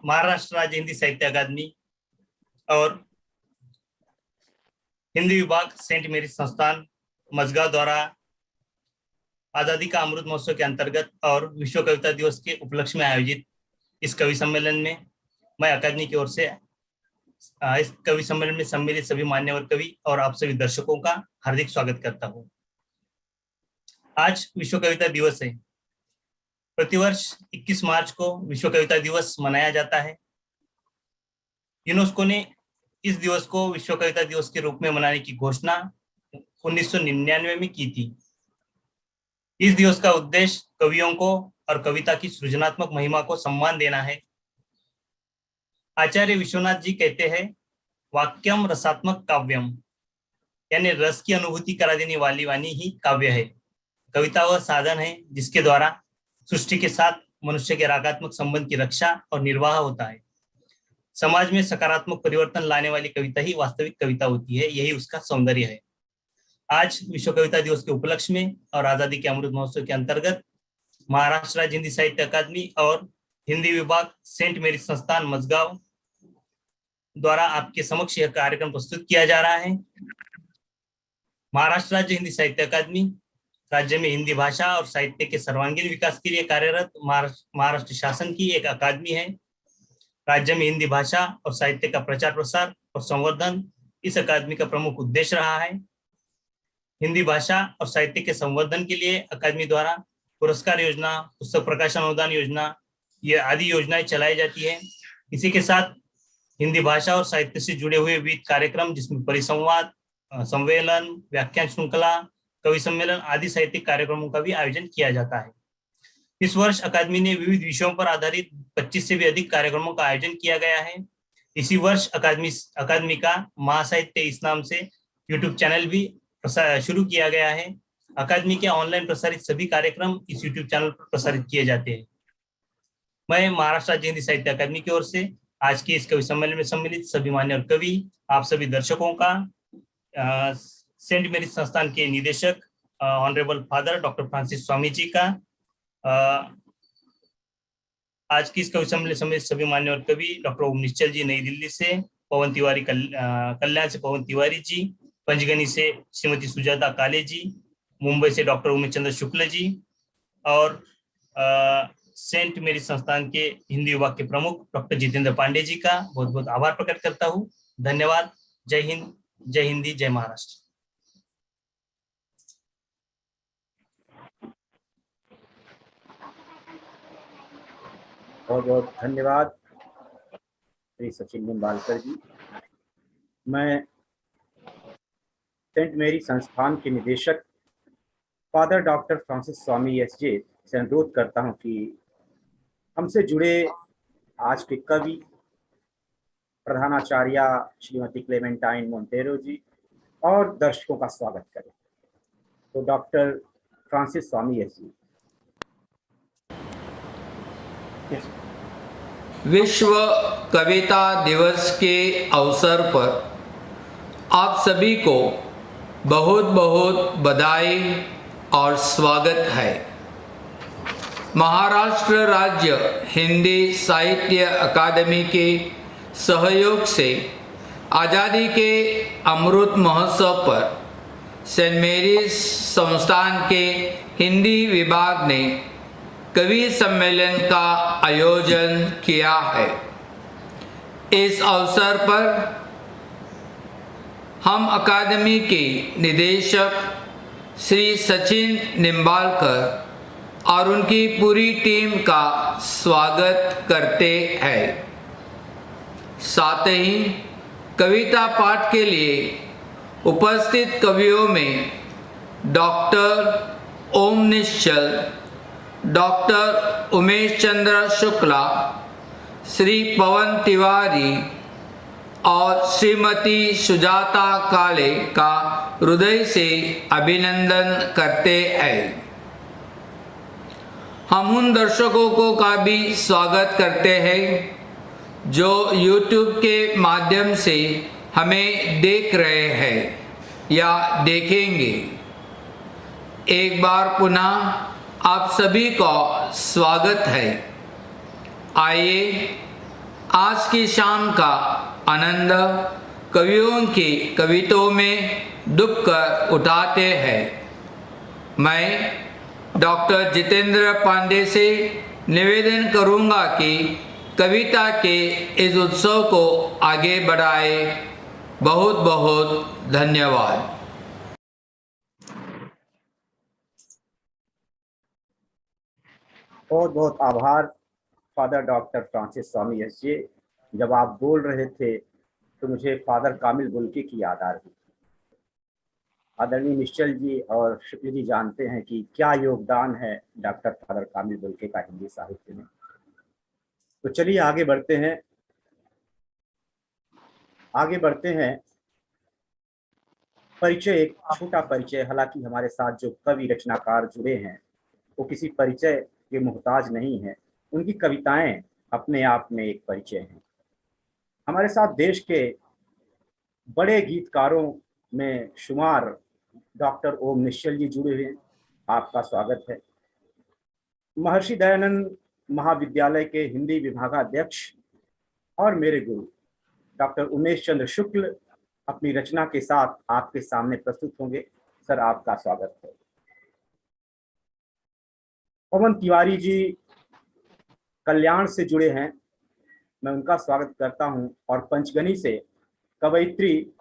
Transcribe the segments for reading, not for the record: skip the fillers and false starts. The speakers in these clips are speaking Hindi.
महाराष्ट्र राज्य हिंदी साहित्य अकादमी और हिंदी विभाग सेंट मेरी संस्थान मझगांव द्वारा आजादी का अमृत महोत्सव के अंतर्गत और विश्व कविता दिवस के उपलक्ष्य में आयोजित इस कवि सम्मेलन में मैं अकादमी की ओर से इस कवि सम्मेलन में सम्मिलित सभी मान्यवर कवि और आप सभी दर्शकों का हार्दिक स्वागत करता हूं। आज विश्व कविता दिवस है। प्रतिवर्ष 21 मार्च को विश्व कविता दिवस मनाया जाता है। यूनेस्को ने इस दिवस को विश्व कविता दिवस के रूप में मनाने की घोषणा 1999 में की थी। इस दिवस का उद्देश्य कवियों को और कविता की सृजनात्मक महिमा को सम्मान देना है। आचार्य विश्वनाथ जी कहते हैं, वाक्यम रसात्मक काव्यम, यानी रस की अनुभूति करा देने वाली वाणी ही काव्य है। कविता वह साधन है जिसके द्वारा सृष्टि के साथ मनुष्य के रागात्मक संबंध की रक्षा और निर्वाह होता है। समाज में सकारात्मक परिवर्तन लाने वाली कविता ही वास्तविक कविता होती है, यही उसका सौंदर्य है। आज विश्व कविता दिवस के उपलक्ष्य में और आजादी के अमृत महोत्सव के अंतर्गत महाराष्ट्र राज्य हिंदी साहित्य अकादमी और हिंदी विभाग सेंट मेरी संस्थान मझगांव द्वारा आपके समक्ष यह कार्यक्रम प्रस्तुत किया जा रहा है। महाराष्ट्र राज्य हिंदी साहित्य अकादमी राज्य में हिंदी भाषा और साहित्य के सर्वांगीण विकास के लिए कार्यरत महाराष्ट्र शासन की एक अकादमी है। राज्य में हिंदी भाषा और साहित्य का प्रचार प्रसार और संवर्धन इस अकादमी का प्रमुख उद्देश्य रहा है। हिंदी भाषा और साहित्य के संवर्धन के लिए अकादमी द्वारा पुरस्कार योजना, पुस्तक प्रकाशन अनुदान योजना, ये आदि योजनाएं चलाई जाती है। इसी के साथ हिंदी भाषा और साहित्य से जुड़े हुए विविध कार्यक्रम जिसमें परिसंवाद, सम्मेलन, व्याख्यान श्रृंखला, कवि सम्मेलन आदि साहित्यिक कार्यक्रमों का भी आयोजन किया जाता है। इस वर्ष अकादमी ने विविध विषयों पर आधारित 25 से भी अधिक कार्यक्रमों का आयोजन किया गया है। इसी वर्ष अकादमी का महासाहित्य इस नाम से यूट्यूब चैनल भी शुरू किया गया है। अकादमी के ऑनलाइन प्रसारित सभी कार्यक्रम इस यूट्यूब चैनल पर प्रसारित किए जाते हैं। मैं महाराष्ट्र राज्य हिंदी साहित्य अकादमी की ओर से आज के इस कवि सम्मेलन में सम्मिलित सभी मान्य कवि, आप सभी दर्शकों का, सेंट मेरी संस्थान के निदेशक honourable father doctor Francis Swami ji का, आज की इस कवि सम्मेलन समेत सभी मान्यवर कवि डॉक्टर ओम निश्चल जी नई दिल्ली से, पवन तिवारी कल्याण से पवन तिवारी जी, पंचगनी से श्रीमती सुजाता काले जी, मुंबई से डॉक्टर उमेश चंद्र शुक्ल जी और सेंट मेरी संस्थान के हिंदी विभाग के प्रमुख डॉक्टर जितेंद्र पांडे जी का बहुत बहुत आभार प्रकट करता हूँ। धन्यवाद। जय हिंद, जय हिंदी, जय महाराष्ट्र। बहुत बहुत धन्यवाद श्री सचिन निम्बालकर जी। मैं सेंट मेरी संस्थान के निदेशक फादर डॉक्टर फ्रांसिस स्वामी एसजे से अनुरोध करता हूं कि हमसे जुड़े आज के कवि प्रधानाचार्य श्रीमती क्लेमेंटाइन मोंटेरो जी और दर्शकों का स्वागत करें। तो डॉक्टर फ्रांसिस स्वामी एसजे। विश्व कविता दिवस के अवसर पर आप सभी को बहुत बहुत बधाई और स्वागत है। महाराष्ट्र राज्य हिंदी साहित्य अकादमी के सहयोग से आज़ादी के अमृत महोत्सव पर सेंट मेरीज संस्थान के हिंदी विभाग ने कवि सम्मेलन का आयोजन किया है। इस अवसर पर हम अकादमी के निदेशक श्री सचिन निम्बालकर और उनकी पूरी टीम का स्वागत करते हैं। साथ ही कविता पाठ के लिए उपस्थित कवियों में डॉक्टर ओम निश्चल, डॉक्टर उमेश चंद्र शुक्ला, श्री पवन तिवारी और श्रीमती सुजाता काले का हृदय से अभिनंदन करते हैं। हम उन दर्शकों को का भी स्वागत करते हैं जो YouTube के माध्यम से हमें देख रहे हैं या देखेंगे। एक बार पुनः आप सभी का स्वागत है। आइए आज की शाम का आनंद कवियों की कविताओं में डूब कर उठाते हैं। मैं डॉक्टर जितेंद्र पांडे से निवेदन करूंगा कि कविता के इस उत्सव को आगे बढ़ाए। बहुत बहुत धन्यवाद। बहुत बहुत आभार फादर डॉक्टर फ्रांसिस स्वामी एस जी। जब आप बोल रहे थे तो मुझे फादर कामिल बुल्के की याद आ रही। आदरणीय निश्चल जी और शुक्ल जी जानते हैं कि क्या योगदान है डॉक्टर फादर कामिल बुल्के का हिंदी साहित्य में। तो चलिए आगे बढ़ते हैं। परिचय, एक छोटा परिचय। हालांकि हमारे साथ जो कवि रचनाकार जुड़े हैं वो किसी परिचय के मोहताज नहीं है। उनकी कविताएं अपने आप में एक परिचय हैं। हमारे साथ देश के बड़े गीतकारों में शुमार डॉक्टर ओम निश्चल जी जुड़े हुए हैं। आपका स्वागत है। महर्षि दयानंद महाविद्यालय के हिंदी विभागाध्यक्ष और मेरे गुरु डॉक्टर उमेश चंद्र शुक्ल अपनी रचना के साथ आपके सामने प्रस्तुत होंगे। सर, आपका स्वागत है। पवन तिवारी जी कल्याण से जुड़े हैं, मैं उनका स्वागत करता हूं। और पंचगनी से कवयित्री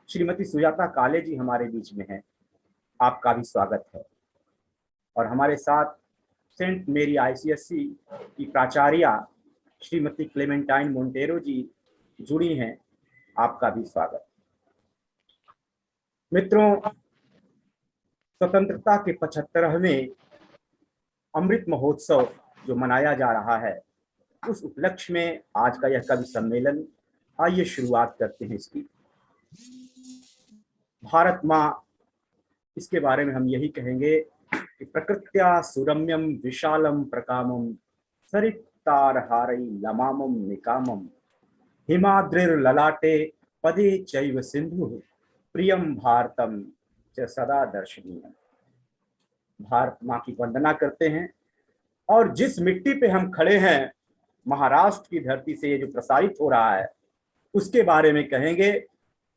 श्रीमती सुजाता काले जी हमारे बीच में हैं, आपका भी स्वागत है। और हमारे साथ सेंट मेरी ICSC की प्राचार्या श्रीमती क्लेमेंटाइन मोंटेरो जी जुड़ी हैं, आपका भी स्वागत। मित्रों, स्वतंत्रता के 75वें अमृत महोत्सव जो मनाया जा रहा है, उस उपलक्ष्य में आज का यह कवि सम्मेलन। आइए शुरुआत करते हैं इसकी। भारत माँ, इसके बारे में हम यही कहेंगे कि प्रकृत्या सुरम्यम विशालम प्रकामम सरितारहारै लमामम निकामम हिमाद्रिर ललाटे पदे चैव सिंधु प्रियम भारतम च सदा दर्शनीयम। भारत माँ की वंदना करते हैं। और जिस मिट्टी पे हम खड़े हैं, महाराष्ट्र की धरती से ये जो प्रसारित हो रहा है, उसके बारे में कहेंगे।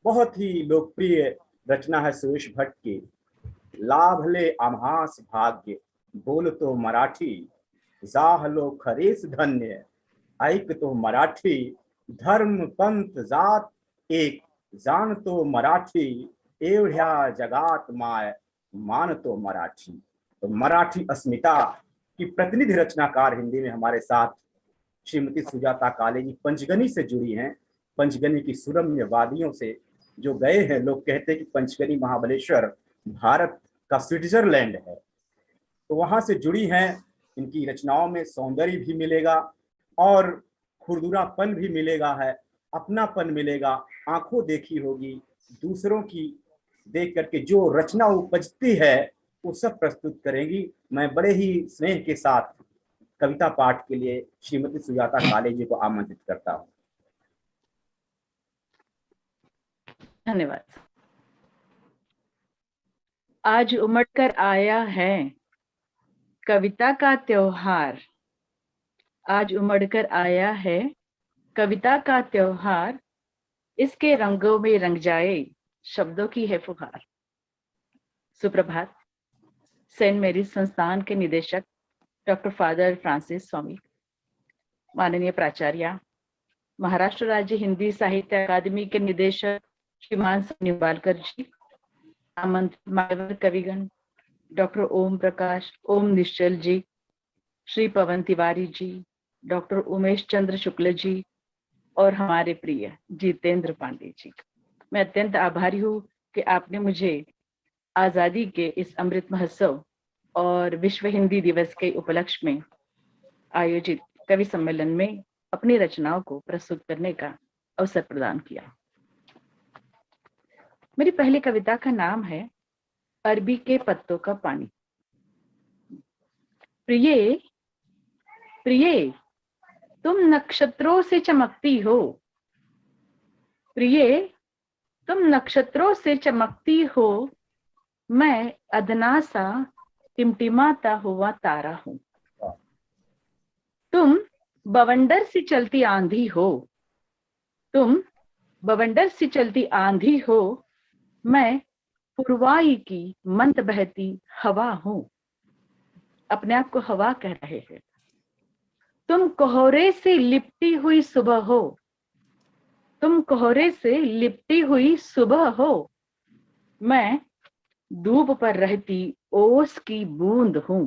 बहुत ही लोकप्रिय रचना है सुरेश भट्ट की, लाभले आम्हास भाग्य बोल तो मराठी, जाहलो खरेस धन्य ऐक तो मराठी, धर्म पंथ जात एक जान तो मराठी, एवढ्या जगात माय मान तो मराठी। तो मराठी अस्मिता की प्रतिनिधि रचनाकार हिंदी में हमारे साथ श्रीमती सुजाता काले जी पंचगनी से जुड़ी हैं। पंचगनी की सुरम्य वादियों से जो गए हैं, लोग कहते हैं कि पंचगनी महाबलेश्वर भारत का स्विट्जरलैंड है, तो वहां से जुड़ी हैं। इनकी रचनाओं में सौंदर्य भी मिलेगा और खुरदुरापन भी मिलेगा, है अपनापन मिलेगा। आंखों देखी होगी, दूसरों की देख करके जो रचना उपजती है वो सब प्रस्तुत करेंगी। मैं बड़े ही स्नेह के साथ कविता पाठ के लिए श्रीमती सुजाता काले जी को आमंत्रित करता हूँ। धन्यवाद। आज उमड़कर आया है कविता का त्योहार। आज उमड़कर आया है कविता का त्योहार, इसके रंगों में रंग जाए शब्दों की है फुहार। सुप्रभात। सेंट मेरी संस्थान के निदेशक डॉक्टर फादर फ्रांसिस स्वामी, माननीय प्राचार्य, महाराष्ट्र राज्य हिंदी साहित्य अकादमी के निदेशक श्रीमान निबालकर जी, आमंत्रित मान्यवर कविगण डॉक्टर ओम प्रकाश, ओम निश्चल जी, श्री पवन तिवारी जी, डॉक्टर उमेश चंद्र शुक्ल जी और हमारे प्रिय जितेंद्र पांडे जी। मैं अत्यंत आभारी हूँ कि आपने मुझे आजादी के इस अमृत महोत्सव और विश्व हिंदी दिवस के उपलक्ष्य में आयोजित कवि सम्मेलन में अपनी रचनाओं को प्रस्तुत करने का अवसर प्रदान किया। मेरी पहली कविता का नाम है अरबी के पत्तों का पानी। प्रिये प्रिये तुम नक्षत्रों से चमकती हो, प्रिये तुम नक्षत्रों से चमकती हो, मैं अदना सा टिमटिमाता हुआ तारा हूं। तुम बवंडर से चलती आंधी हो, तुम बवंडर सी चलती आंधी हो, मैं पुरवाई की मंद बहती हवा हूं। अपने आप को हवा कह रहे हैं। तुम कोहरे से लिपटी हुई सुबह हो, तुम कोहरे से लिपटी हुई सुबह हो, मैं धूप पर रहती ओस की बूंद हूं।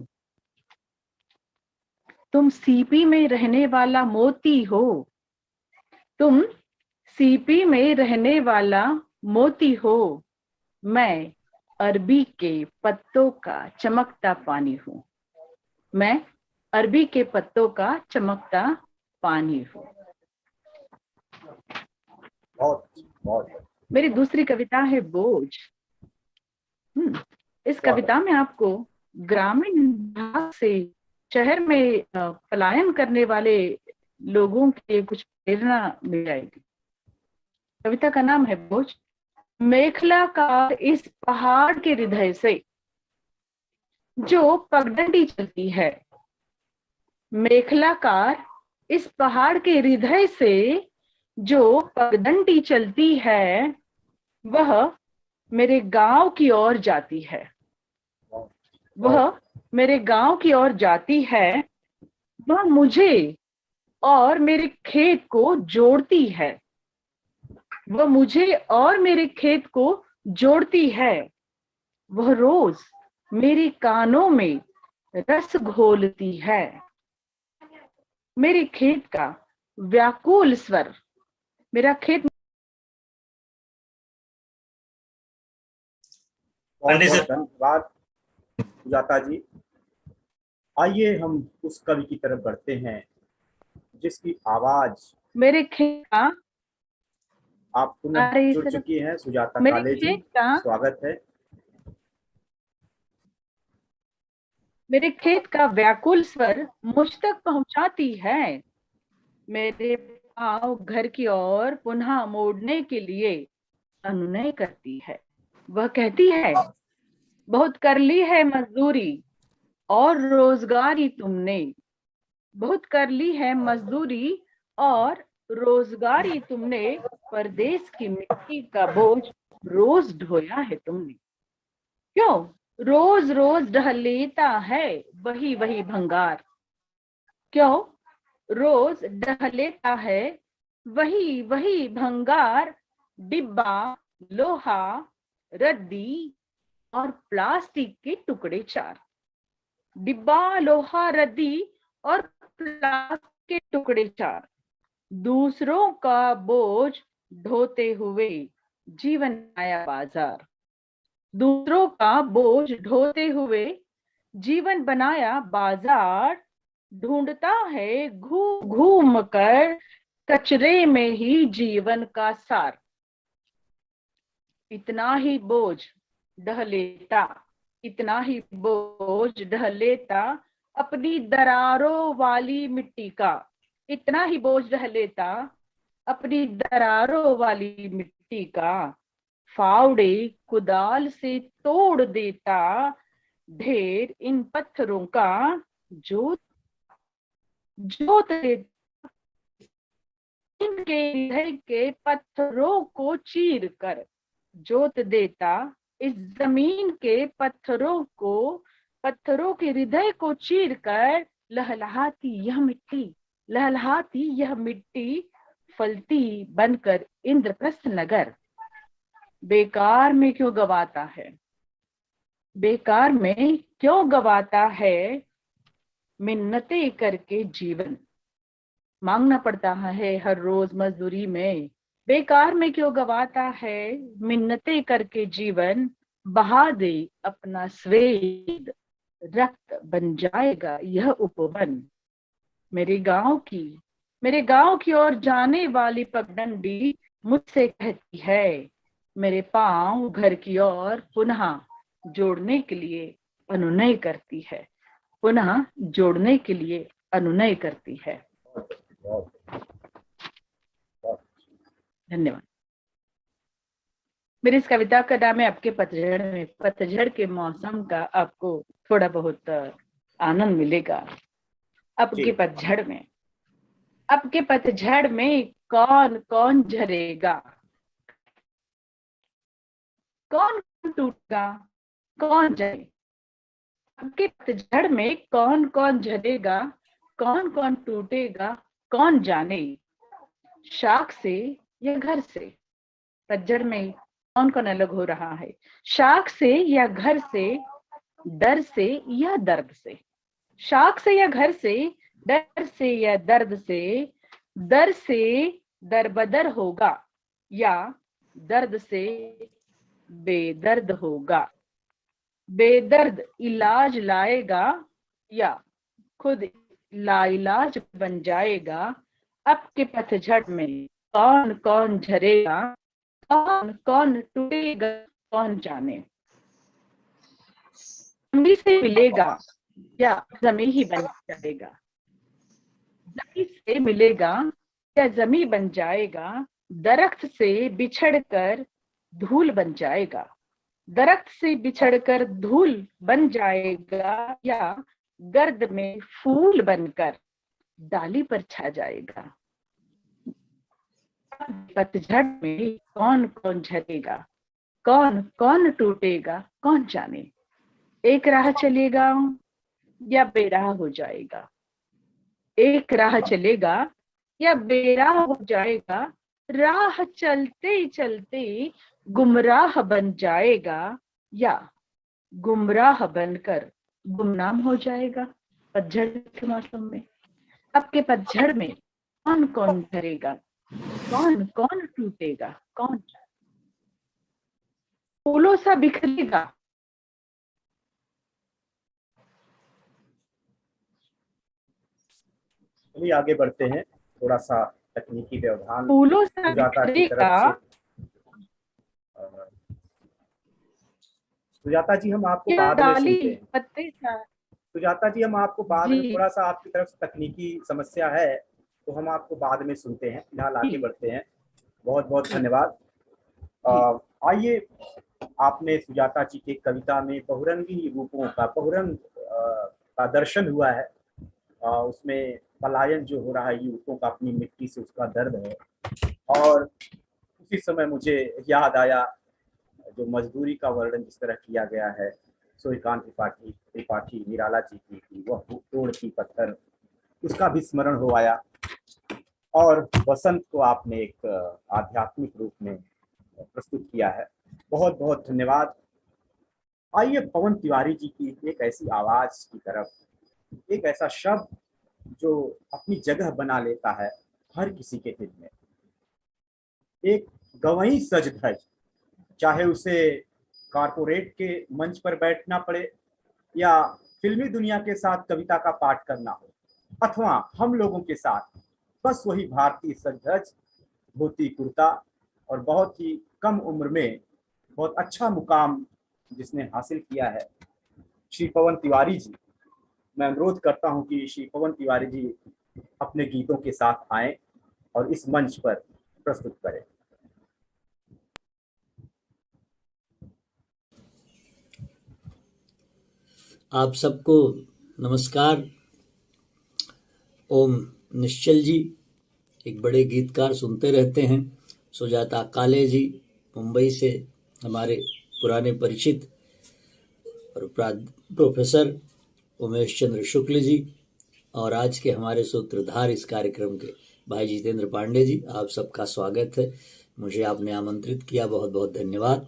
तुम सीपी में रहने वाला मोती हो, तुम सीपी में रहने वाला मोती हो, मैं अरबी के पत्तों का चमकता पानी हूं। मैं अरबी के पत्तों का चमकता पानी हूं। बहुत बहुत मेरी दूसरी कविता है बोझ। इस कविता में आपको ग्रामीण भाग से शहर में पलायन करने वाले लोगों के कुछ प्रेरणा मिल जाएगी। कविता का नाम है बोझ। मेखला का इस पहाड़ के हृदय से जो पगडंडी चलती है, मेखलाकार इस पहाड़ के हृदय से जो पगडंडी चलती है, वह मेरे गांव की ओर जाती है। वह मेरे गांव की ओर जाती है। वह मुझे और मेरे खेत को जोड़ती है। वह मुझे और मेरे खेत को जोड़ती है। वह रोज मेरे कानों में रस घोलती है। मेरे खेत का व्याकुल स्वर, मेरा खेत। बहुत बहुत धन्यवाद सुजाता जी। आइए हम उस कवि की तरफ बढ़ते हैं जिसकी आवाज मेरे खेत का, आप पुनः जुड़ चुकी हैं। सुजाता मेरे काले जी, खेत का, स्वागत है। मेरे खेत का व्याकुल स्वर मुझ तक पहुंचाती है। मेरे पाँव घर की ओर पुनः मोड़ने के लिए अनुनय करती है। वह कहती है, बहुत कर ली है मजदूरी और रोजगारी तुमने। बहुत कर ली है मजदूरी और रोजगारी तुमने। परदेश की मिट्टी का बोझ रोज ढोया है तुमने। क्यों रोज रोज ढह लेता है वही वही भंगार। क्यों रोज ढह लेता है वही वही भंगार। डिब्बा, लोहा, रद्दी और प्लास्टिक के टुकड़े चार। डिब्बा, लोहा, रद्दी और प्लास्टिक के टुकड़े चार। दूसरों का बोझ ढोते हुए जीवन आया बाजार। दूसरों का बोझ ढोते हुए जीवन बनाया बाजार। ढूंढता है घूम घूम कर कचरे में ही जीवन का सार। इतना ही बोझ ढह लेता, इतना ही बोझ ढह लेता अपनी दरारों वाली मिट्टी का। इतना ही बोझ ढह लेता अपनी दरारों वाली मिट्टी का। फावड़े कुदाल से तोड़ देता ढेर इन पत्थरों का। जोत जोत देता इनके हृदय के पत्थरों को चीर कर। जोत देता इस जमीन के पत्थरों को, पत्थरों के हृदय को चीर कर। लहलहाती यह मिट्टी, लहलहाती यह मिट्टी फलती बनकर इंद्रप्रस्थ नगर। बेकार में क्यों गवाता है, बेकार में क्यों गवाता है मिन्नतें करके जीवन। मांगना पड़ता है हर रोज मजदूरी में। बेकार में क्यों गवाता है मिन्नतें करके जीवन। बहा दे अपना स्वेद, रक्त बन जाएगा यह उपवन। मेरे गांव की ओर जाने वाली पगडंडी मुझसे कहती है, मेरे पांव घर की ओर पुनः जोड़ने के लिए अनुनय करती है। पुनः जोड़ने के लिए अनुनय करती है। धन्यवाद। मेरी इस कविता का नाम है आपके पतझड़ में। पतझड़ के मौसम का आपको थोड़ा बहुत आनंद मिलेगा। आपके पतझड़ में, आपके पतझड़ में कौन कौन झरेगा, कौन कौन टूटेगा, कौन जाए। आपके पतझड़ में कौन कौन झरेगा, कौन कौन टूटेगा, कौन जाने। शाख से या घर से, पतझड़ में कौन कौन अलग हो रहा है, शाख से या घर से, डर से या दर्द से। शाख से या घर से, डर से या दर्द से। दर से दरबदर होगा या दर्द से बेदर्द होगा। बेदर्द इलाज लाएगा या खुद लाइलाज बन जाएगा। अब के पतझड़ में कौन कौन झरेगा, कौन कौन टूटेगा, कौन जाने। जमी से मिलेगा या जमी ही बन जाएगा। जमी से मिलेगा या जमी बन जाएगा। दरख्त से बिछड़कर धूल बन जाएगा। दरख्त से बिछड़कर धूल बन जाएगा या गर्द में फूल बनकर डाली पर छा जाएगा। पतझड़ में कौन कौन झरेगा, कौन कौन टूटेगा, कौन जाने। एक राह चलेगा या बेराह हो जाएगा। एक राह चलेगा या बेराह हो जाएगा। राह चलते चलते गुमराह बन जाएगा या गुमराह बनकर गुमनाम हो जाएगा। पतझड़ के मौसम में, अब के पतझड़ में कौन कौन झरेगा, कौन कौन टूटेगा, कौन फूलों सा बिखरेगा। चलिए आगे बढ़ते हैं। थोड़ा सा तकनीकी व्यवधान फूलों सा सुजाता की बिखरेगा। तरफ से। सुजाता जी हम आपको या बाद में डाली सुनते हैं। पत्ते सा। सुजाता जी हम आपको बाद में, जी थोड़ा सा आपकी तरफ से तकनीकी समस्या है तो हम आपको बाद में सुनते हैं। फिलहाल आगे जी बढ़ते हैं। बहुत बहुत जी धन्यवाद। जी आइए, आपने सुजाता जी की कविता में बहुरंगी रूपों का, बहुरंग का दर्शन हुआ है। उसमें पलायन जो हो रहा है युवकों का अपनी मिट्टी से, उसका दर्द है। और उसी समय मुझे याद आया जो मजदूरी का वर्णन जिस तरह किया गया है सूर्यकांत त्रिपाठी निराला जी की वह तोड़ की पत्थर, उसका भी स्मरण हो आया। और बसंत को आपने एक आध्यात्मिक रूप में प्रस्तुत किया है। बहुत बहुत धन्यवाद। आइए पवन तिवारी जी की एक ऐसी आवाज की तरफ, एक ऐसा शब्द जो अपनी जगह बना लेता है हर किसी के दिल में। एक गवई सज धज, चाहे उसे कारपोरेट के मंच पर बैठना पड़े या फिल्मी दुनिया के साथ कविता का पाठ करना हो, अथवा हम लोगों के साथ बस वही भारतीय सज धज, धोती कुर्ता, और बहुत ही कम उम्र में बहुत अच्छा मुकाम जिसने हासिल किया है, श्री पवन तिवारी जी। मैं अनुरोध करता हूं कि श्री पवन तिवारी जी अपने गीतों के साथ आएं और इस मंच पर प्रस्तुत करें। आप सबको नमस्कार। ओम निश्चल जी एक बड़े गीतकार, सुनते रहते हैं। सुजाता काले जी मुंबई से हमारे पुराने परिचित, और प्रोफेसर उमेश चंद्र शुक्ल जी, और आज के हमारे सूत्रधार इस कार्यक्रम के भाई जितेंद्र पांडे जी, आप सबका स्वागत है। मुझे आपने आमंत्रित किया, बहुत बहुत धन्यवाद।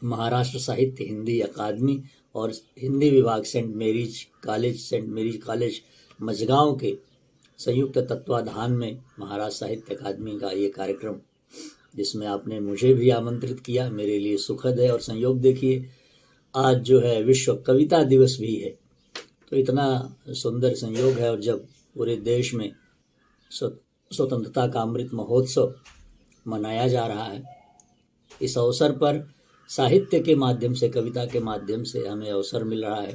महाराष्ट्र साहित्य हिंदी अकादमी और हिंदी विभाग सेंट मेरीज कॉलेज मझगांव के संयुक्त तत्वाधान में महाराष्ट्र साहित्य अकादमी का ये कार्यक्रम, जिसमें आपने मुझे भी आमंत्रित किया, मेरे लिए सुखद है। और संयोग देखिए, आज जो है विश्व कविता दिवस भी है, तो इतना सुंदर संयोग है। और जब पूरे देश में स्वतंत्रता का अमृत महोत्सव मनाया जा रहा है, इस अवसर पर साहित्य के माध्यम से, कविता के माध्यम से हमें अवसर मिल रहा है,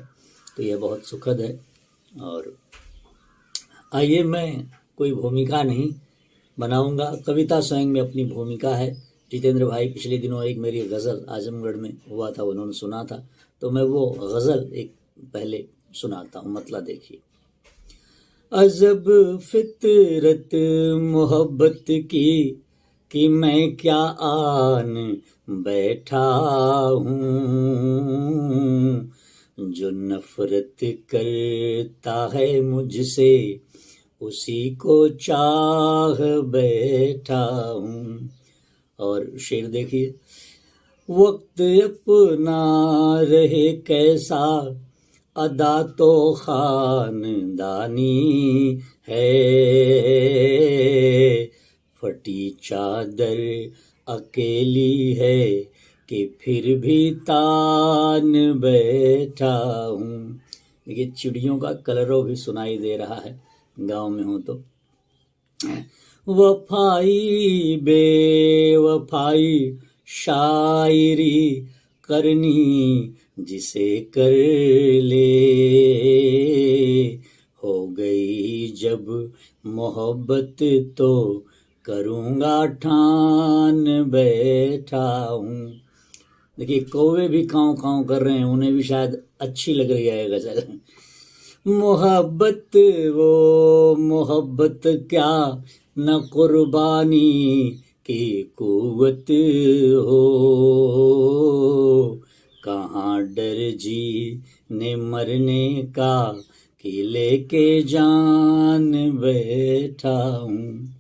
तो यह बहुत सुखद है। और आइए, मैं कोई भूमिका नहीं बनाऊंगा, कविता स्वयं में अपनी भूमिका है। जितेंद्र भाई पिछले दिनों एक मेरी गज़ल आजमगढ़ में हुआ था, उन्होंने सुना था, तो मैं वो गज़ल एक पहले सुनाता हूँ। मतलब देखिए, अजब फितरत मोहब्बत की कि मैं क्या आन बैठा हूँ। जो नफरत करता है मुझसे उसी को चाह बैठा हूँ। और शेर देखिए, वक्त अपना रहे कैसा, अदा तो खानदानी है। फटी चादर अकेली है कि फिर भी तान बैठा हूँ। देखिए चिड़ियों का कलरव भी सुनाई दे रहा है गांव में हो तो। वफाई बेवफाई शायरी करनी जिसे कर ले, हो गई जब मोहब्बत तो करूँगा ठान बैठा हूँ। देखिए कौवे भी काँव काँव कर रहे हैं, उन्हें भी शायद अच्छी लग रही है गजल। मोहब्बत वो मोहब्बत क्या न कुर्बानी की कुव्वत हो, कहाँ डर जीने मरने का कि लेके जान बैठा हूँ।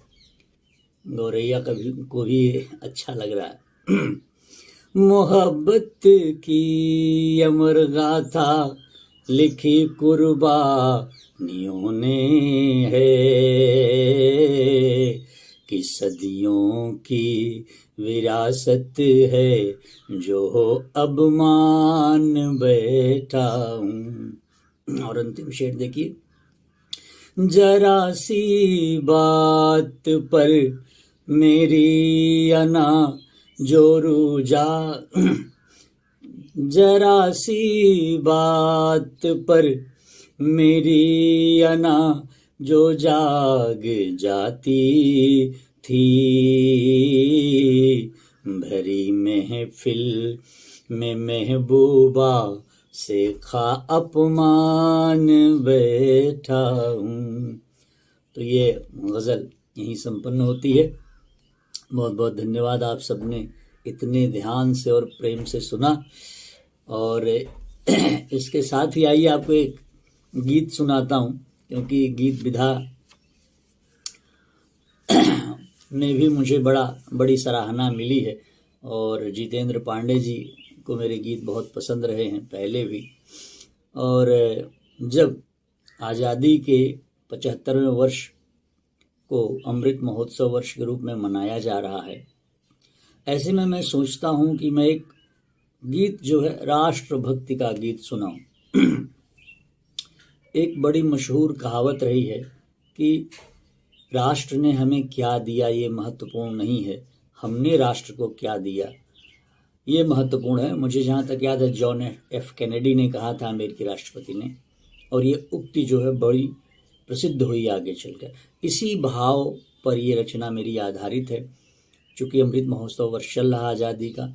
गौरैया कभी को भी अच्छा लग रहा है। मोहब्बत की अमर गाथा लिखी कुर्बानियों ने है, कि सदियों की विरासत है जो अब मान बैठा हूँ। और अंतिम शेर देखिए, जरा सी बात पर मेरी अना जो रूजा, जरा सी बात पर मेरी अना जो जाग जाती थी, भरी महफिल में महबूबा से खा अपमान बैठा हूँ। तो ये गज़ल यहीं संपन्न होती है। बहुत बहुत धन्यवाद, आप सबने इतने ध्यान से और प्रेम से सुना। और इसके साथ ही आइए आपको एक गीत सुनाता हूँ, क्योंकि गीत विधा में भी मुझे बड़ी सराहना मिली है। और जितेंद्र पांडे जी को मेरे गीत बहुत पसंद रहे हैं पहले भी। और जब आज़ादी के 75वें वर्ष को अमृत महोत्सव वर्ष के रूप में मनाया जा रहा है, ऐसे में मैं सोचता हूँ कि मैं एक गीत जो है राष्ट्रभक्ति का गीत सुनाऊं। एक बड़ी मशहूर कहावत रही है कि राष्ट्र ने हमें क्या दिया ये महत्वपूर्ण नहीं है, हमने राष्ट्र को क्या दिया ये महत्वपूर्ण है। मुझे जहाँ तक याद है जॉन एफ कैनेडी ने कहा था, अमेरिकी राष्ट्रपति ने, और ये उक्ति जो है बड़ी प्रसिद्ध हुई आगे चलकर। इसी भाव पर ये रचना मेरी आधारित है। चूँकि अमृत महोत्सव वर्ष चल रहा आज़ादी का,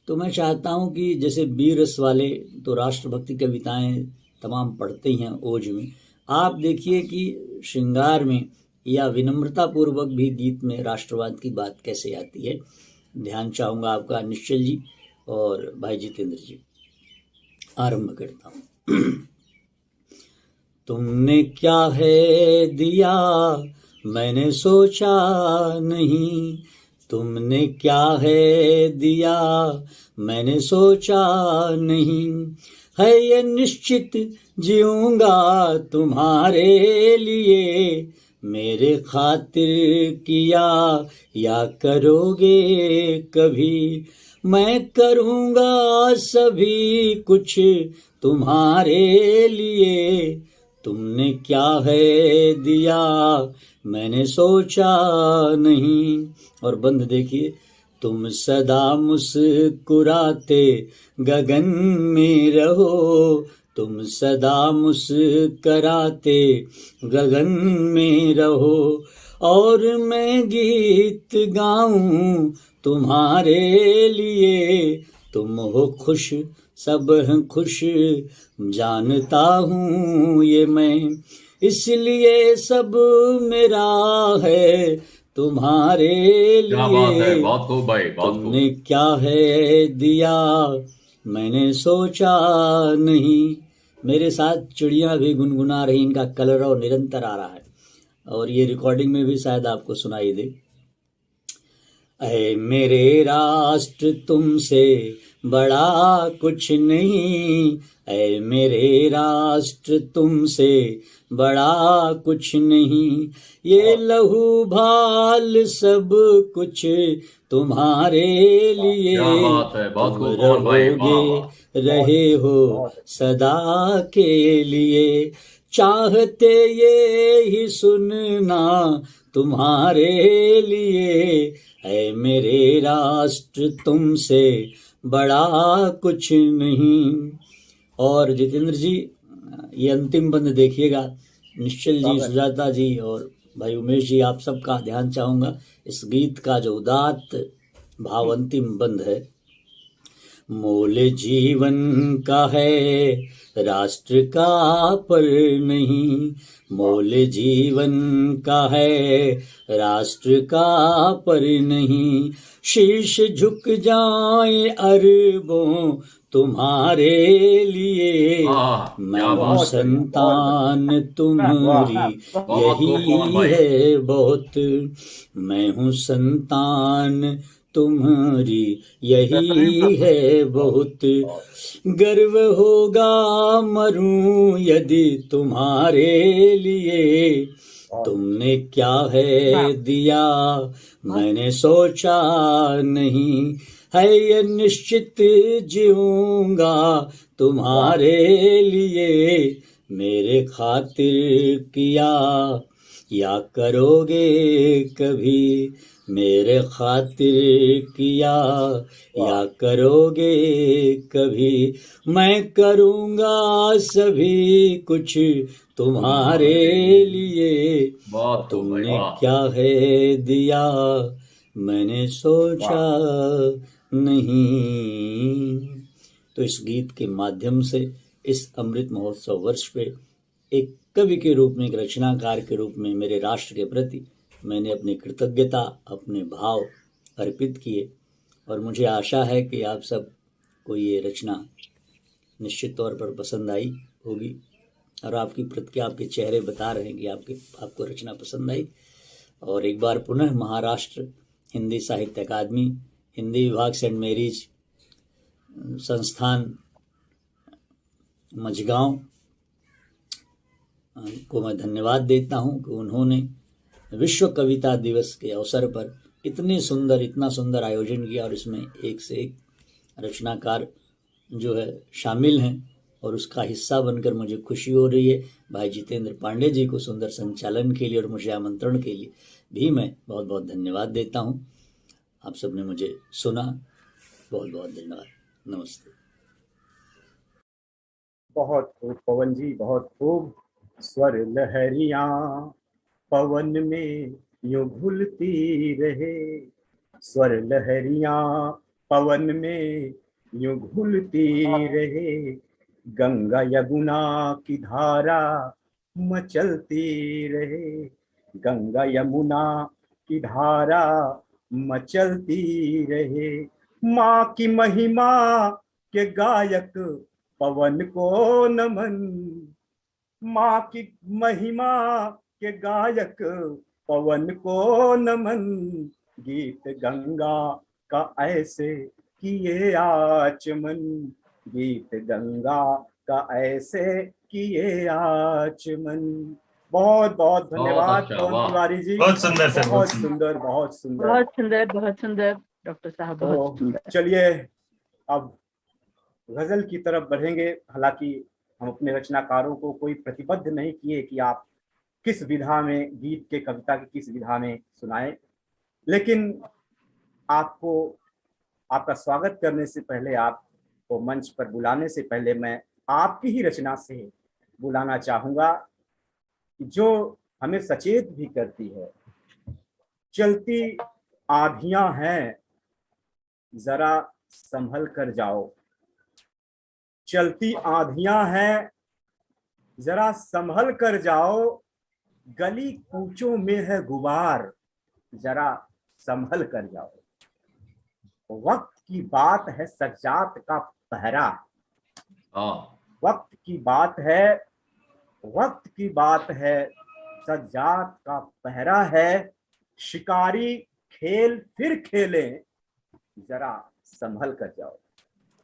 तो मैं चाहता हूँ कि जैसे वीर रस वाले तो राष्ट्रभक्ति कविताएं तमाम पढ़ते ही हैं ओज में, आप देखिए कि श्रृंगार में या विनम्रता पूर्वक भी गीत में राष्ट्रवाद की बात कैसे आती है। ध्यान चाहूँगा आपका निश्चल जी और भाई जितेंद्र जी। आरंभ करता हूँ। तुमने क्या है दिया मैंने सोचा नहीं, तुमने क्या है दिया मैंने सोचा नहीं, है ये निश्चित जीऊंगा तुम्हारे लिए, मेरे खातिर किया या करोगे कभी, मैं करूँगा सभी कुछ तुम्हारे लिए, तुमने क्या है दिया मैंने सोचा नहीं। और बंद देखिए, तुम सदा मुस्कुराते गगन में रहो, तुम सदा मुस्कुराते गगन में रहो, और मैं गीत गाऊं तुम्हारे लिए, तुम हो खुश सब हैं खुश जानता हूँ ये मैं, इसलिए सब मेरा है तुम्हारे क्या बात है, लिए। बहुत खूब भाई, बहुत खूब। तुमने क्या है दिया मैंने सोचा नहीं। मेरे साथ चिड़िया भी गुनगुना रही, इनका कलरव निरंतर आ रहा है और ये रिकॉर्डिंग में भी शायद आपको सुनाई दे। ऐ मेरे राष्ट्र तुमसे बड़ा कुछ नहीं, ऐ मेरे राष्ट्र तुमसे बड़ा कुछ नहीं। ये लहू भाल सब कुछ तुम्हारे लिए। क्या बात है, बहुत तुम खूब पवन भाई, वाह रहोगे वाह। रहे हो सदा के लिए। चाहते ये ही सुनना तुम्हारे लिए। है मेरे राष्ट्र तुमसे बड़ा कुछ नहीं। और जितेंद्र जी, ये अंतिम बंद देखिएगा। निश्चल जी, सुजाता जी और भाई उमेश जी, आप सबका ध्यान चाहूंगा। इस गीत का जो उदात्त भाव अंतिम बंद है। मोल जीवन का है राष्ट्र का पर नहीं, मोल जीवन का है राष्ट्र का पर नहीं। शीश झुक जाए अरबों तुम्हारे लिए। मैं हूँ संतान तुम्हारी यही है बहुत। मैं हूँ संतान तुम्हारी यही है बहुत। गर्व होगा मरूं यदि तुम्हारे लिए। तुमने क्या है दिया मैंने सोचा नहीं, है ये निश्चित जीऊंगा तुम्हारे लिए। मेरे खातिर किया या करोगे कभी, मेरे खातिर किया या करोगे कभी। मैं करूँगा सभी कुछ तुम्हारे लिए। तुमने क्या है दिया मैंने सोचा नहीं। तो इस गीत के माध्यम से इस अमृत महोत्सव वर्ष पे एक कवि के रूप में, एक रचनाकार के रूप में मेरे राष्ट्र के प्रति मैंने अपनी कृतज्ञता, अपने भाव अर्पित किए। और मुझे आशा है कि आप सब को ये रचना निश्चित तौर पर पसंद आई होगी। और आपकी प्रतिक्रिया, आपके चेहरे बता रहे हैं कि आपको रचना पसंद आई। और एक बार पुनः महाराष्ट्र हिंदी साहित्य अकादमी, हिंदी विभाग, सेंट मेरीज संस्थान मझगांव को मैं धन्यवाद देता हूं कि उन्होंने विश्व कविता दिवस के अवसर पर इतनी सुंदर, इतना सुंदर आयोजन किया। और इसमें एक से एक रचनाकार जो है शामिल हैं और उसका हिस्सा बनकर मुझे खुशी हो रही है। भाई जितेंद्र पांडे जी को सुंदर संचालन के लिए और मुझे आमंत्रण के लिए भी मैं बहुत बहुत धन्यवाद देता हूं। आप सबने मुझे सुना, बहुत बहुत धन्यवाद। नमस्ते। बहुत खूब पवन जी, बहुत खूब। स्वर लहरियां पवन में यूं घुलती रहे, स्वर लहरियां पवन में यूं घुलती रहे। गंगा यमुना की धारा मचलती रहे, गंगा यमुना की धारा मचलती रहे। माँ की महिमा के गायक पवन को नमन, माँ की महिमा के गायक पवन को नमन। गीत गंगा का ऐसे किए आचमन, गीत गंगा का ऐसे किए आचमन। बहुत बहुत धन्यवाद पवन तिवारी जी। बहुत सुंदर सर, बहुत सुंदर, बहुत सुंदर, बहुत सुंदर, बहुत सुंदर डॉक्टर साहब, बहुत सुंदर। चलिए अब गजल की तरफ बढ़ेंगे। हालांकि हम अपने रचनाकारों को कोई प्रतिबद्ध नहीं किए कि आप किस विधा में गीत के, कविता की किस विधा में सुनाएं, लेकिन आपको, आपका स्वागत करने से पहले, आपको मंच पर बुलाने से पहले मैं आपकी ही रचना से बुलाना चाहूंगा जो हमें सचेत भी करती है। चलती आंधियां हैं जरा संभल कर जाओ, चलती आंधियां हैं जरा संभल कर जाओ, गली कूचों में है गुबार, जरा संभल कर जाओ। वक्त की बात है सज्जात का पहरा, हाँ वक्त की बात है, वक्त की बात है, सज्जात का पहरा है। शिकारी खेल फिर खेले, जरा संभल कर जाओ।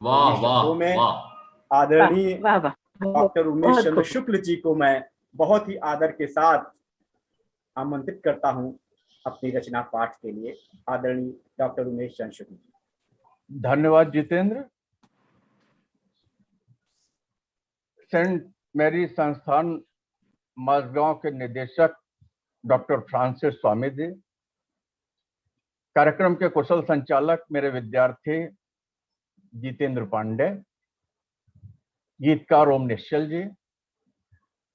वाह इन वाह शब्दों में वाह। आदरणीय वाह वाह, डॉक्टर उमेश बहुत चंद्र खूब। शुक्ल जी को मैं बहुत ही आदर के साथ आमंत्रित करता हूं अपनी रचना पाठ के लिए। आदरणीय डॉक्टर उमेश चंद्र शुक्ल जी। धन्यवाद जितेंद्र। सेंट मैरी संस्थान माझगांव के निदेशक डॉक्टर फ्रांसिस स्वामी जी, कार्यक्रम के कुशल संचालक मेरे विद्यार्थी जितेंद्र पांडे, गीतकार ओम निश्चल जी,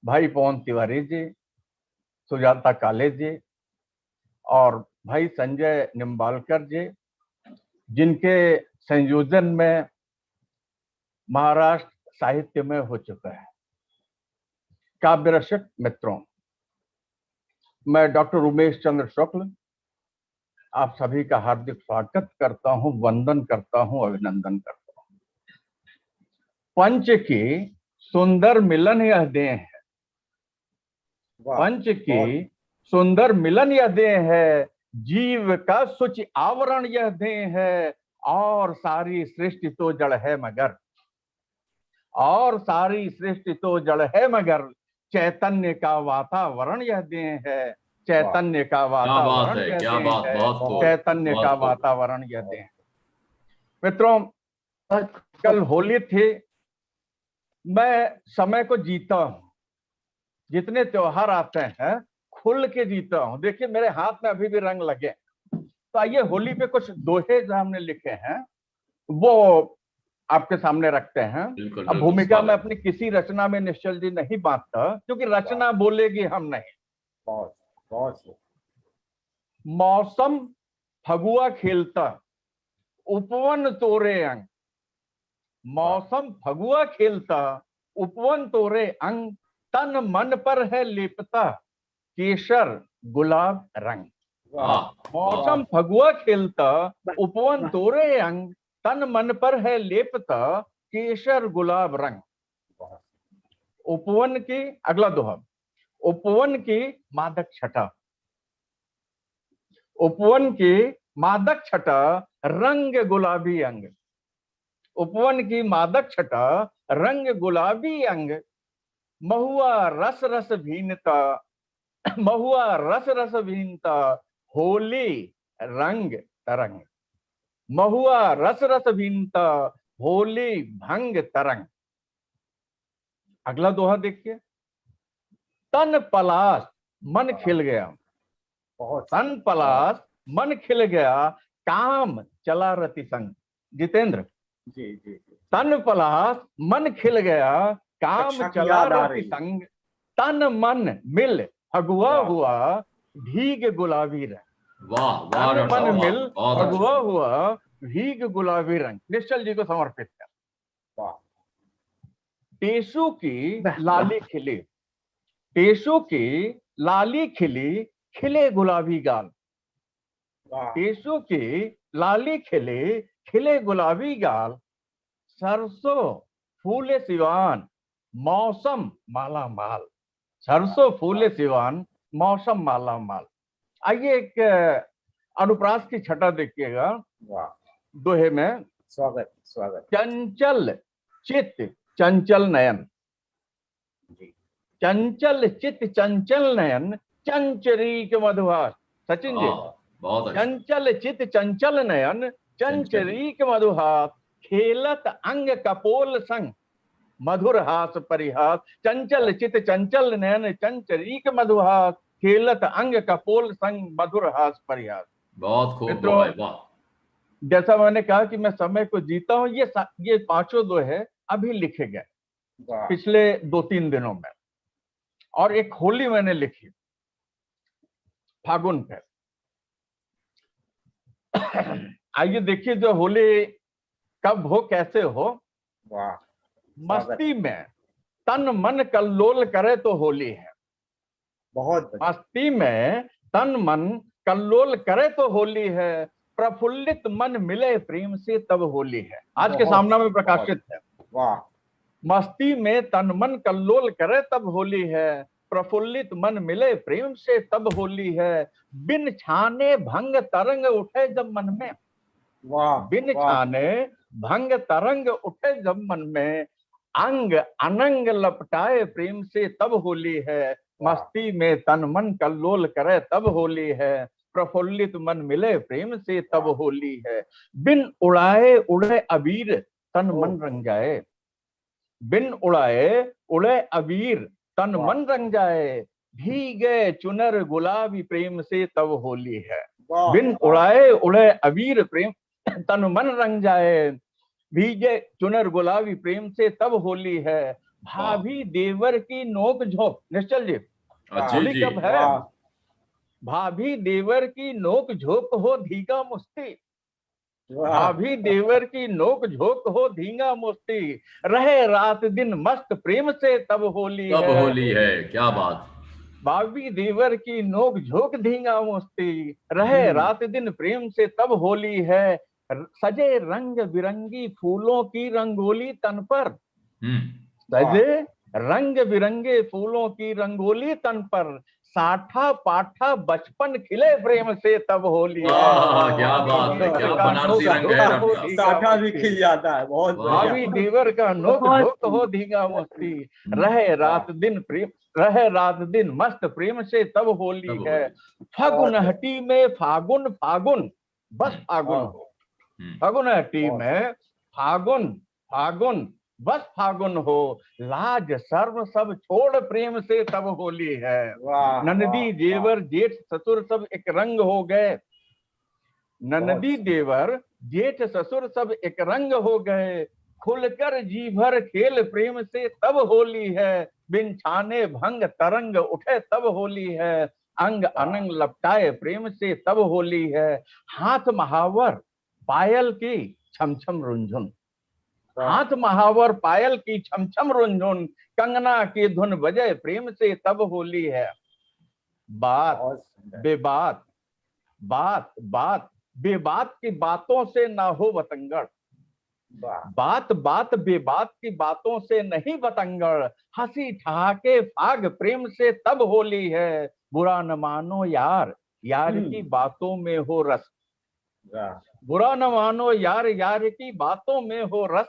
भाई पवन तिवारी जी, सुजाता काले जी और भाई संजय निम्बालकर जी, जिनके संयोजन में महाराष्ट्र साहित्य में हो चुका है। काव्य रसिक मित्रों, मैं डॉक्टर उमेश चंद्र शुक्ल आप सभी का हार्दिक स्वागत करता हूं, वंदन करता हूं, अभिनंदन करता हूं। पंच की सुंदर मिलन यह देह है, वाह, पंच की बहुत सुंदर मिलन यह देह है, जीव का सुच आवरण यह देह है, और सारी सृष्टि तो जड़ है मगर, और सारी सृष्टि तो जड़ है मगर, चैतन्य का वातावरण यह देह है, चैतन्य का क्या बात वातावरण है, यह क्या देह बात, है, बहुत खूब, चैतन्य का बहुत खूब। वातावरण यह देह है। मित्रों, बहुत खूब। कल होली थी। मैं समय को जीता हूं, जितने त्योहार आते हैं खुल के जीता हूं। देखिए मेरे हाथ में अभी भी रंग लगे। तो आइए होली पे कुछ दोहे जो हमने लिखे हैं वो आपके सामने रखते हैं। बिल्कुल अब बिल्कुल, भूमिका में स्वागत। अपनी किसी रचना में निश्चल जी नहीं बांटता, क्योंकि रचना बोलेगी हम नहीं। बहुत बहुत मौसम फगुआ खेलता, उपवन तोरे अंग, मौसम फगुआ खेलता, उपवन तोरे अंग, तन मन पर है लेपता, केसर गुलाब रंग। वाह मौसम फगुआ खेलता, उपवन वाह। तोरे अंग, तन मन पर है लेपता, केसर गुलाब रंग। उपवन की, अगला दोहा, उपवन की मादक छटा, उपवन की मादक छटा, रंग गुलाबी अंग, उपवन की मादक छटा, रंग गुलाबी अंग, महुआ रस रस भीनता, महुआ रस रस भीनता, होली रंग तरंग, महुआ रस रस भीनता, होली भंग तरंग। अगला दोहा देखिए, तन पलाश मन खिल गया, बहुत तन पलाश मन खिल गया, काम चला रति संग। जितेंद्र, जी जी जी। तन पलाश मन खिल गया, काम रक्षा की चला याद आ रति रही। संग, तन मन मिल फगुआ वाह। हुआ, भीग गुलाबी रंग, वाह वाह तन डॉक्टर मन साहब, वाह, मिल बहुत अच्छा। फगुआ हुआ, भीग गुलाबी रंग। निश्चल जी को समर्पित है। वाह टेसू की वाह, लाली खिली, टेसू की लाली खिली, खिले गुलाबी गाल, वाह टेसू की लाली खिले, खिले गुलाबी गाल, सरसों फूले सिवान, मौसम माला माल, सरसों फूले सिवान, मौसम माला माल। आइए एक अनुप्रास की छटा देखिएगा वाह। दोहे में। स्वागत स्वागत चंचल चित चंचल नयन, जी। चंचल चित चंचल नयन, चंचरीक मधुहास। सचिन जी, वाह, बहुत अच्छा। चंचल चित चंचल नयन, चंचरीक मधुहास, खेलत अंग कपोल संग, मधुर हास परिहास। चंचल चित चंचल नयन, चंचरीक मधुहास, खेलत अंग कपोल संग, मधुर हास परिहास। बहुत खूब मित्रों, दोहा है, वाह। जैसा मैंने कहा कि मैं समय को जीता हूं, ये पांचों दोहे अभी लिखे गए वाह पिछले 2-3 दिनों में, और एक होली मैंने लिखी फागुन पे। आइए देखिए जो होली कब हो, कैसे हो। वाह। मस्ती में तन मन कल्लोल करे तो होली है। बहुत बढ़िया। मस्ती में तन मन कल्लोल करे तो होली है, प्रफुल्लित मन मिले प्रेम से तब होली है। आज के बहुत, सामना में प्रकाशित है। वाह, मस्ती में तन मन कल्लोल करे तब होली है, प्रफुल्लित मन मिले प्रेम से तब होली है। बिन छाने भंग तरंग उठे जब मन में, वाह, बिन वाह, छाने भंग तरंग उठे जब मन में, अंग अनंग लपटाए प्रेम से तब होली है। मस्ती में तन मन कल्लोल करे तब होली है, प्रफुल्लित मन मिले प्रेम से तब होली है। बिन उड़ाए उड़े अबीर तन मन रंग जाए, बिन उड़ाए उड़े अबीर तन वाह। मन रंग जाए, भीगे चुनर गुलाबी प्रेम से तब होली है। वाह, बिन वाह, उड़ाए उड़े अबीर प्रेम तन मन रंग जाए, भीगे चुनर गुलाबी प्रेम से तब होली है। भाभी देवर की नोक झोंक, निश्चल जी जी होली जी। कब है? वाह, भाभी देवर की नोक झोंक हो धीगा मुस्ती, वाह, भाभी देवर की नोक झोंक हो धींगा मुस्ती, रहे रात दिन मस्त प्रेम से तब होली तब है। होली है, क्या बात। भाभी देवर की नोक झोंक धींगा मुस्ती, रहे रात दिन प्रेम से तब होली है। सजे रंग बिरंगी फूलों की रंगोली तन पर, सजे रंग बिरंगे फूलों की रंगोली तन पर, साठा पाठा बचपन खिले प्रेम से तब होली है। वाह, क्या बात है, क्या बनारसी रंग है आपका। साठा भी खिल जाता है। बहुत भाभी बढ़िया। देवर का नोक बहुत झोंक हो धींगा मस्ती, रहे रात दिन प्रेम, रहे रात दिन मस्त प्रेम से तब होली तब है। होली। फगुन हटी में फागुन फागुन बस फागुन हो, फगुन हटी बहुत। में फागुन फागुन बस फागुन हो, लाज शर्म सब छोड़ प्रेम से तब होली है। वाह, ननदी वाह, देवर जेठ ससुर सब एक रंग हो गए, ननदी बहुत। देवर जेठ ससुर सब एक रंग हो गए, खुलकर जी भर खेल प्रेम से तब होली है। बिन छाने भंग तरंग उठे तब होली है, अंग अनंग लपटाए प्रेम से तब होली है। हाथ महावर पायल की छम छम रुंझुन, हाथ महावर पायल की छम छम रुंझुन, कंगना की धुन बजे प्रेम से तब होली है। बात बहुत सुंदर। बेबात, बात बात बेबात की बातों से ना हो बतंगड़, वाह, बात बात बेबात की बातों से नहीं बतंगड़, हंसी ठहाके फाग प्रेम से तब होली है। बुरा न मानो यार, यार की बातों में हो रस, वाह, बुरा न मानो यार, यार की बातों में हो रस,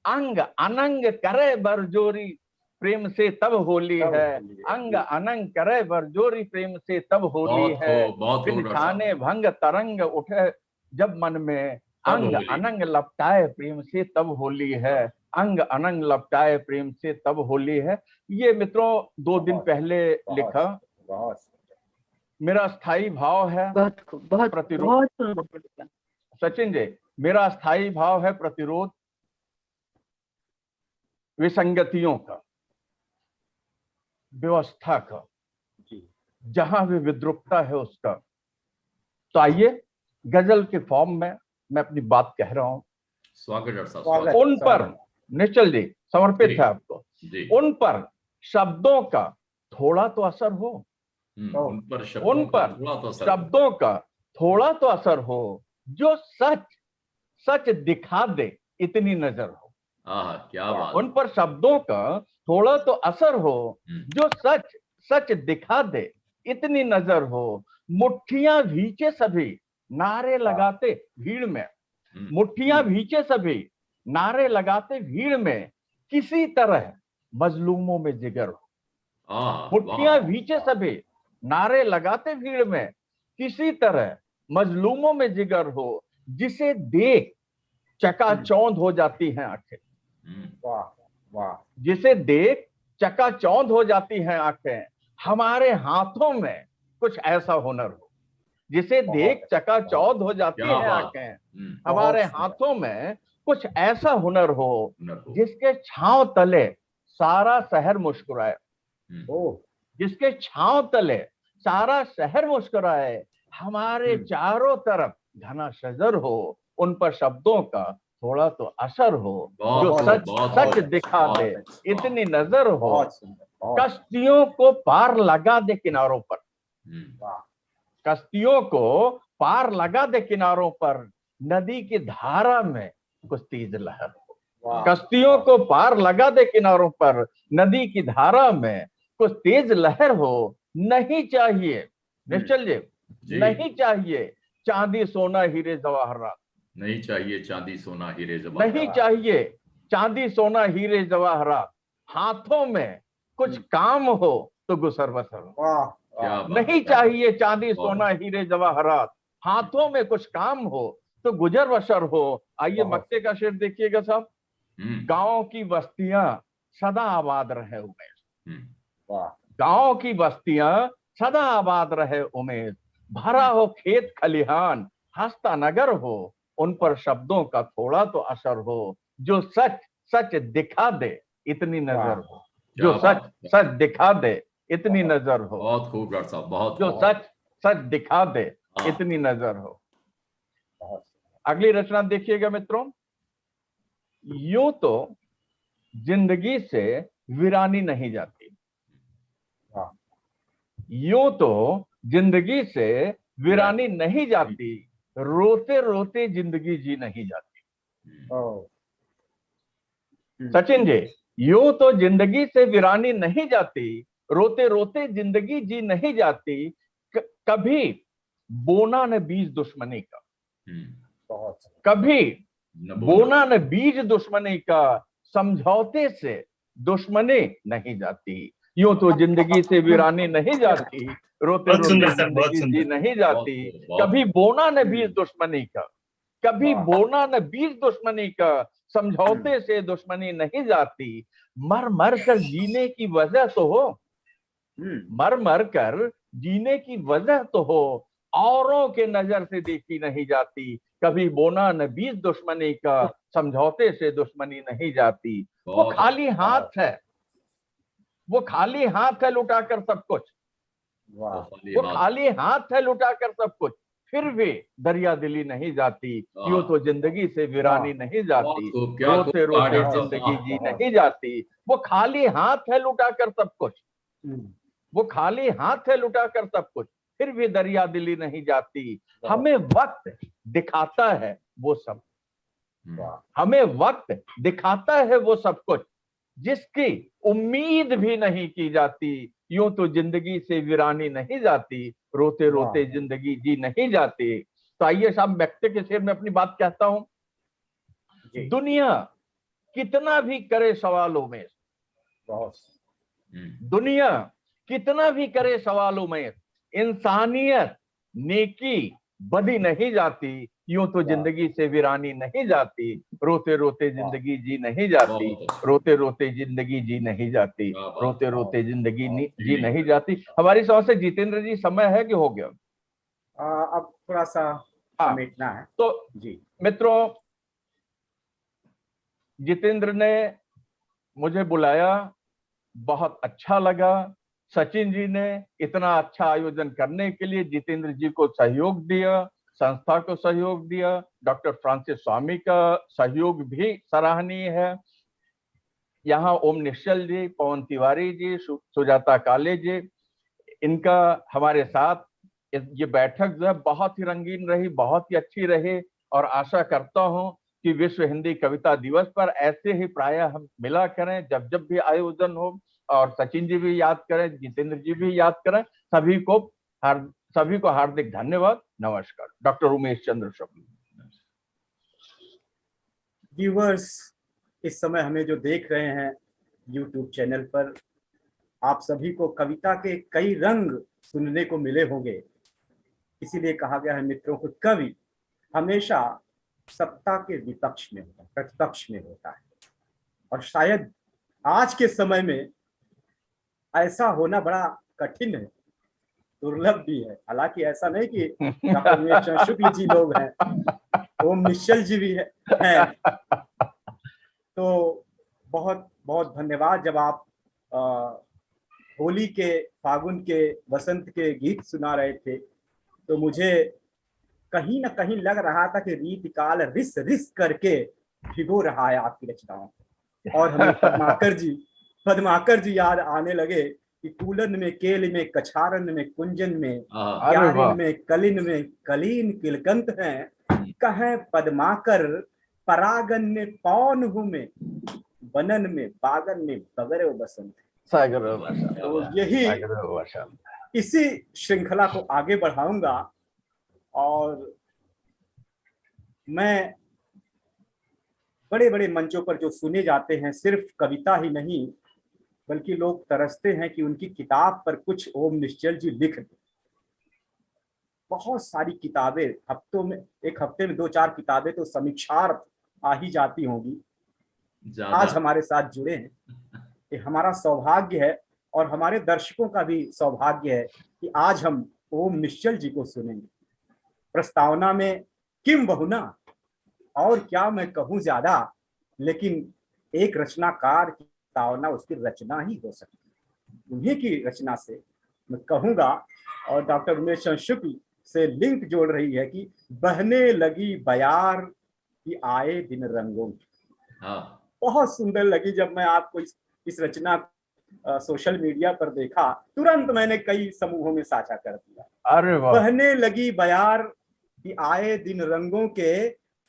अंग अनंग करे बरजोरी प्रेम से तब होली तब है। होली है। अंग अनंग करे बरजोरी प्रेम से तब होली बहुत है। खूब, बहुत खूब बिन डॉक्टर साहब। छाने भंग तरंग उठे जब मन में, तब अंग होली। अनंग लपटाए प्रेम से तब होली है। अंग अनंग लपटाए प्रेम से तब होली है। ये मित्रों 2 दिन बहुत, पहले लिखा, बहुत सुंदर। मेरा स्थायी भाव है बहुत खूब, बहुत प्रतिरोध। बहुत सुंदर। सचिन जी, मेरा स्थायी भाव है प्रतिरोध विसंगतियों का, व्यवस्था का, जी, जहां भी विद्रुपता है उसका। तो आइए गजल के फॉर्म में मैं अपनी बात कह रहा हूं। स्वागत डॉक्टर साहब, स्वागत। स्वागत। उन पर निश्चल जी समर्पित जी। है आपको, जी। उन पर शब्दों का थोड़ा तो असर हो, उन पर उन शब्दों का पर थोड़ा तो असर। शब्दों का थोड़ा तो असर हो, जो सच सच दिखा दे इतनी नजर हो। आहा, क्या बात। उन पर शब्दों का थोड़ा तो असर हो, जो सच सच दिखा दे इतनी नजर हो। मुट्ठियां भींचे सभी नारे लगाते भीड़ में, मुट्ठियां भींचे सभी नारे लगाते भीड़ में, किसी तरह मजलूमों में जिगर हो। आहा, मुट्ठियां वाह। भींचे सभी नारे लगाते भीड़ में, किसी तरह मजलूमों में जिगर हो। जिसे देख चकाचौंध हो जाती हैं आंखें, वाह, वाह, जिसे देख चकाचौंध हो जाती हैं आंखें। हमारे हाथों में कुछ ऐसा हुनर हो, जिसे देख चकाचौंध हो जाती क्या हैं बात। आंखें। हमारे बहुत हाथों में कुछ ऐसा हुनर हो, हुनर हो। जिसके छांव तले सारा शहर मुस्कुराए, ओह, जिसके छांव तले सारा शहर मुस्कुराए। हमारे चारों तरफ घना शजर हो, उन पर शब्दों का थोड़ा तो असर हो, बहुत जो खूब, सच बहुत सच खूब, दिखा बहुत दे, खूब, इतनी नजर हो, बहुत सुंदर, बहुत कश्तियों को पार लगा दे किनारों पर, वाह, कश्तियों को पार लगा दे किनारों पर, नदी की धारा में कुछ तेज लहर हो, वाह, कश्तियों को पार लगा दे किनारों पर, नदी की धारा में कुछ तेज लहर हो। नहीं चाहिए निश्चल जी, जी। नहीं चाहिए चांदी सोना हीरे जवाहरात, नहीं चाहिए चांदी सोना हीरे जवाहरात, नहीं चाहिए चांदी सोना हीरे जवाहरात, हाथों में कुछ काम हो तो गुसर बसर हो। वाह, क्या वाह, बात, नहीं क्या बात। चाहिए चांदी बहुत। सोना हीरे जवाहरात, हाथों में कुछ काम हो तो गुजर बसर हो। आइए बहुत। मक्ते का शेर देखिएगा साहब। हम्म, गांव की बस्तियां सदा आबाद रहे उमेश, हम्म, वाह, गांव की बस्तियां सदा आबाद रहे उमेश, भरा हो खेत खलिहान हंसता नगर हो, उन पर शब्दों का थोड़ा तो असर हो, जो सच सच दिखा दे इतनी नजर हो, क्या जो बात, सच सच दिखा दे इतनी नजर हो, बहुत खूब डॉक्टर साहब, बहुत जो खूब। सच सच दिखा दे हाँ। इतनी नजर हो। बहुत। अगली रचना देखिएगा मित्रों। यूं तो जिंदगी से वीरानी नहीं जाती, वाह, यूं तो जिंदगी से वीरानी नहीं जाती, रोते रोते जिंदगी जी नहीं जाती। ओ, सचिन जी, यूं तो जिंदगी से वीरानी नहीं जाती, रोते रोते जिंदगी जी नहीं जाती, कभी बोना न बीज दुश्मनी का, बहुत, कभी न बोना। बोना न बीज दुश्मनी का, समझौते से दुश्मनी नहीं जाती। यूं तो जिंदगी से वीरानी नहीं जाती, रोते बहुत रोते सुंदर सर, बहुत जिंदगी जी सुंदर। नहीं जाती, बहुत, बहुत। कभी बोना न बीज दुश्मनी का, कभी वाह। बोना न बीज दुश्मनी का, समझौते से दुश्मनी नहीं जाती। मर मर कर जीने की वजह तो हो, मर मर कर जीने की वजह तो हो, औरों के नजर से देखी नहीं जाती, कभी बोना न बीज दुश्मनी का, समझौते से दुश्मनी नहीं जाती। वो बहुत खाली हाथ है, वो खाली हाथ है लुटाकर सब कुछ, वाह, वो खाली हाथ है लुटाकर सब कुछ, फिर भी दरिया दिली नहीं जाती। यूं तो जिंदगी से वीरानी नहीं जाती, बहुत खूब, क्या खूब रोते कहा रोते डॉक्टर जिंदगी साहब। जी नहीं जाती। वो खाली हाथ है लुटाकर सब कुछ, वो खाली हाथ है लुटाकर सब कुछ, फिर भी दरिया दिली नहीं जाती। हमें वक्त दिखाता है वो सब, हमें वक्त दिखाता है वो सब कुछ, जिसकी उम्मीद भी नहीं की जाती। यूं तो जिंदगी से वीरानी नहीं जाती, रोते रोते जिंदगी जी नहीं जाती। तो आइए साहब व्यक्ति के शेर में अपनी बात कहता हूं। दुनिया कितना भी करे सवालों में, दुनिया कितना भी करे सवालों में, इंसानियत नेकी बदी नहीं जाती। यूं तो जिंदगी से वीरानी नहीं जाती, रोते रोते जिंदगी जी नहीं जाती, रोते रोते जिंदगी जी नहीं जाती, रोते रोते जिंदगी जी नहीं जाती। हमारी समझ से जितेंद्र जी समय है कि हो गया? अब थोड़ा सा समेटना है। तो जी मित्रों, जितेंद्र ने मुझे बुलाया, बहुत अच्छा लगा। सचिन जी ने इतना अच्छा आयोजन करने के लिए जितेंद्र जी को सहयोग दिया, संस्था को सहयोग दिया, डॉक्टर फ्रांसिस स्वामी का सहयोग भी सराहनीय है। यहाँ ओम निश्चल जी, पवन तिवारी जी, सुजाता काले जी, इनका हमारे साथ ये बैठक जो है बहुत ही रंगीन रही, बहुत ही अच्छी रही। और आशा करता हूं कि विश्व हिंदी कविता दिवस पर ऐसे ही प्रायः हम मिला करें जब जब भी आयोजन हो, और सचिन जी भी याद करें, जितेंद्र जी भी याद करें। सभी को हार्दिक धन्यवाद। नमस्कार। डॉक्टर उमेश चंद्र शुक्ल। व्यूअर्स, इस समय हमें जो देख रहे हैं यूट्यूब चैनल पर, आप सभी को कविता के कई रंग सुनने को मिले होंगे। इसीलिए कहा गया है मित्रों को, कवि हमेशा सत्ता के विपक्ष में होता है, प्रतिपक्ष में होता है। और शायद आज के समय में ऐसा होना बड़ा कठिन है, दुर्लभ भी है। हालांकि ऐसा नहीं कि डॉक्टर उमेश चंद्र शुक्ल जी लोग हैं, ओम निश्चल जी भी हैं। तो बहुत बहुत धन्यवाद। जब आप होली के, फागुन के, वसंत के गीत सुना रहे थे, तो मुझे कहीं ना कहीं लग रहा था कि रीत काल रिस रिस करके भिगो रहा है आपकी रचनाओं को। और हमें पद्माकर जी याद आने लगे कि कूलन में, केल में, कछारन में, कुंजन में, अरे क्यारिन वाह। में, कलिन में, कलीन किलकंत हैं, कहें पद्माकर परागन में पौन हूं में, बनन में, बागन में, बगरे बसंत। सागर तो यही इसी श्रृंखला को आगे बढ़ाऊंगा। और मैं बड़े बड़े मंचों पर जो सुने जाते हैं, सिर्फ कविता ही नहीं बल्कि लोग तरसते हैं कि उनकी किताब पर कुछ ओम निश्चल जी लिख दें। बहुत सारी किताबें, हफ्तों में, एक हफ्ते में 2-4 किताबें तो समीक्षार्थ आ ही जाती होंगी। आज हमारे साथ जुड़े हैं, ये हमारा सौभाग्य है और हमारे दर्शकों का भी सौभाग्य है कि आज हम ओम निश्चल जी को सुनेंगे। प्रस्तावना में किम बहुना, और क्या मैं कहूँ ज्यादा, लेकिन एक रचनाकार की प्रस्तावना उसकी रचना ही हो सकती है। उन्हीं की रचना से मैं कहूँगा। और डॉक्टर उमेश चंद्र शुक्ल से लिंक जोड़ रही है कि बहने लगी बयार की आए दिन रंगों की। बहुत सुंदर लगी जब मैं आपको इस रचना सोशल मीडिया पर देखा, तुरंत मैंने कई समूहों में साझा कर दिया। अरे वाह। बहने लगी बयार कि आए दिन रंगों के,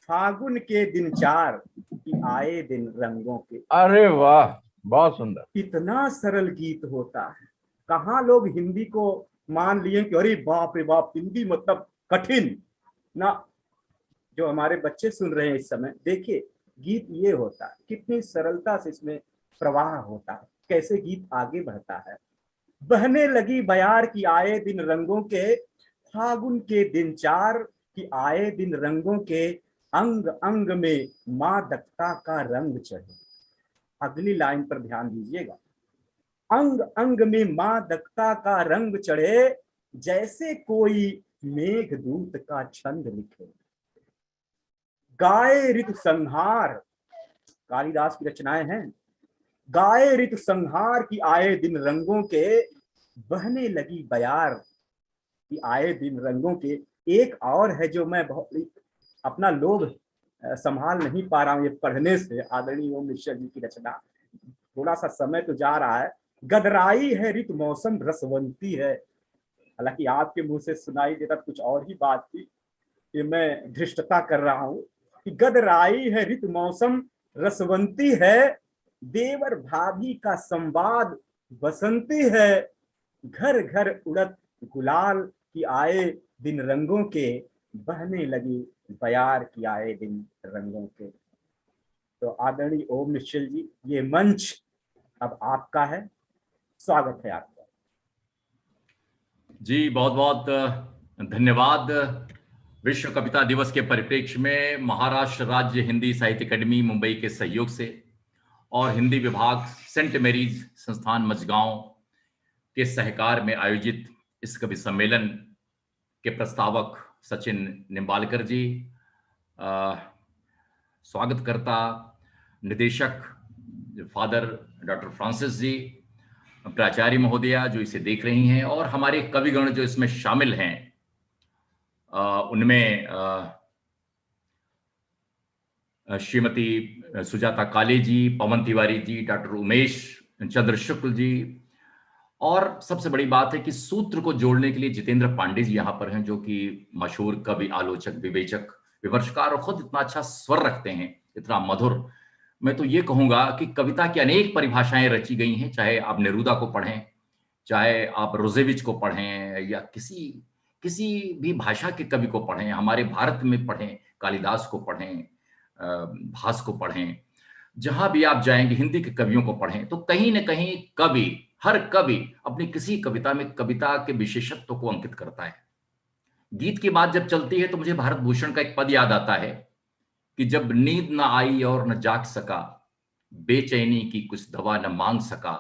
फागुन के दिन 4 कि आए दिन रंगों के। अरे वाह, बहुत सुंदर। इतना सरल गीत होता है। कहाँ लोग हिंदी को मान लिए कि अरे बाप रे बाप, हिंदी मतलब कठिन ना। जो हमारे बच्चे सुन रहे हैं इस समय, देखिए गीत ये होता है, कितनी सरलता से इसमें प्रवाह होता है, कैसे गीत आगे बढ़ता है। बहने लगी बयार की आए दिन रंगों के, फागुन के दिन 4 कि आए दिन रंगों के, अंग अंग में मादकता का रंग चढ़े। अगली लाइन पर ध्यान दीजिएगा, अंग अंग में मादकता का रंग चढ़े, जैसे कोई मेघदूत का छंद लिखे। गाए ऋतु संहार, कालिदास की रचनाएं हैं। गाए ऋतु संहार की आए दिन रंगों के, बहने लगी बयार की आए दिन रंगों के। एक और है जो मैं बहुत अपना लोभ संभाल नहीं पा रहा हूं ये पढ़ने से, आदरणीय ओम निश्चल जी की रचना। थोड़ा सा समय तो जा रहा है। गदराई है ऋतु मौसम रसवंती है। हालांकि आपके मुंह से सुनाई देता कुछ और ही बात थी, ये मैं धृष्टता कर रहा हूं कि गदराई है ऋतु मौसम रसवंती है, देवर भाभी का संवाद बसंती है, घर घर उड़त गुलाल की आए दिन रंगों के, बहने लगी बयार की आए दिन रंगों के। तो आदरणीय ओम निश्चल जी, ये मंच अब आपका है, स्वागत है आपका। जी बहुत बहुत धन्यवाद। विश्व कविता दिवस के परिप्रेक्ष्य में महाराष्ट्र राज्य हिंदी साहित्य अकादमी मुंबई के सहयोग से और हिंदी विभाग सेंट मेरीज संस्थान मझगांव के सहकार में आयोजित इस कवि सम्मेलन के प्रस्तावक सचिन निम्बालकर जी, स्वागतकर्ता निदेशक फादर डॉक्टर फ्रांसिस जी, प्राचार्य महोदया जो इसे देख रही हैं, और हमारे कविगण जो इसमें शामिल हैं, उनमें श्रीमती सुजाता काले जी, पवन तिवारी जी, डॉक्टर उमेश चंद्र शुक्ल जी, और सबसे बड़ी बात है कि सूत्र को जोड़ने के लिए जितेंद्र पांडे जी यहाँ पर हैं, जो कि मशहूर कवि, आलोचक, विवेचक, विमर्शकार और खुद इतना अच्छा स्वर रखते हैं, इतना मधुर। मैं तो ये कहूंगा कि कविता की अनेक परिभाषाएं रची गई हैं, चाहे आप नेरूदा को पढ़ें, चाहे आप रोजेविच को पढ़ें, या किसी भी भाषा के कवि को पढ़ें, हमारे भारत में पढ़ें, कालिदास को पढ़ें, भास को पढ़ें, जहां भी आप जाएंगे हिंदी के कवियों को पढ़ें, तो कहीं ना कहीं कवि, हर कवि अपनी किसी कविता में कविता के विशेषत्व को अंकित करता है। गीत की बात जब चलती है तो मुझे भारत भूषण का एक पद याद आता है कि जब नींद न आई और न जाग सका, बेचैनी की कुछ दवा न मांग सका,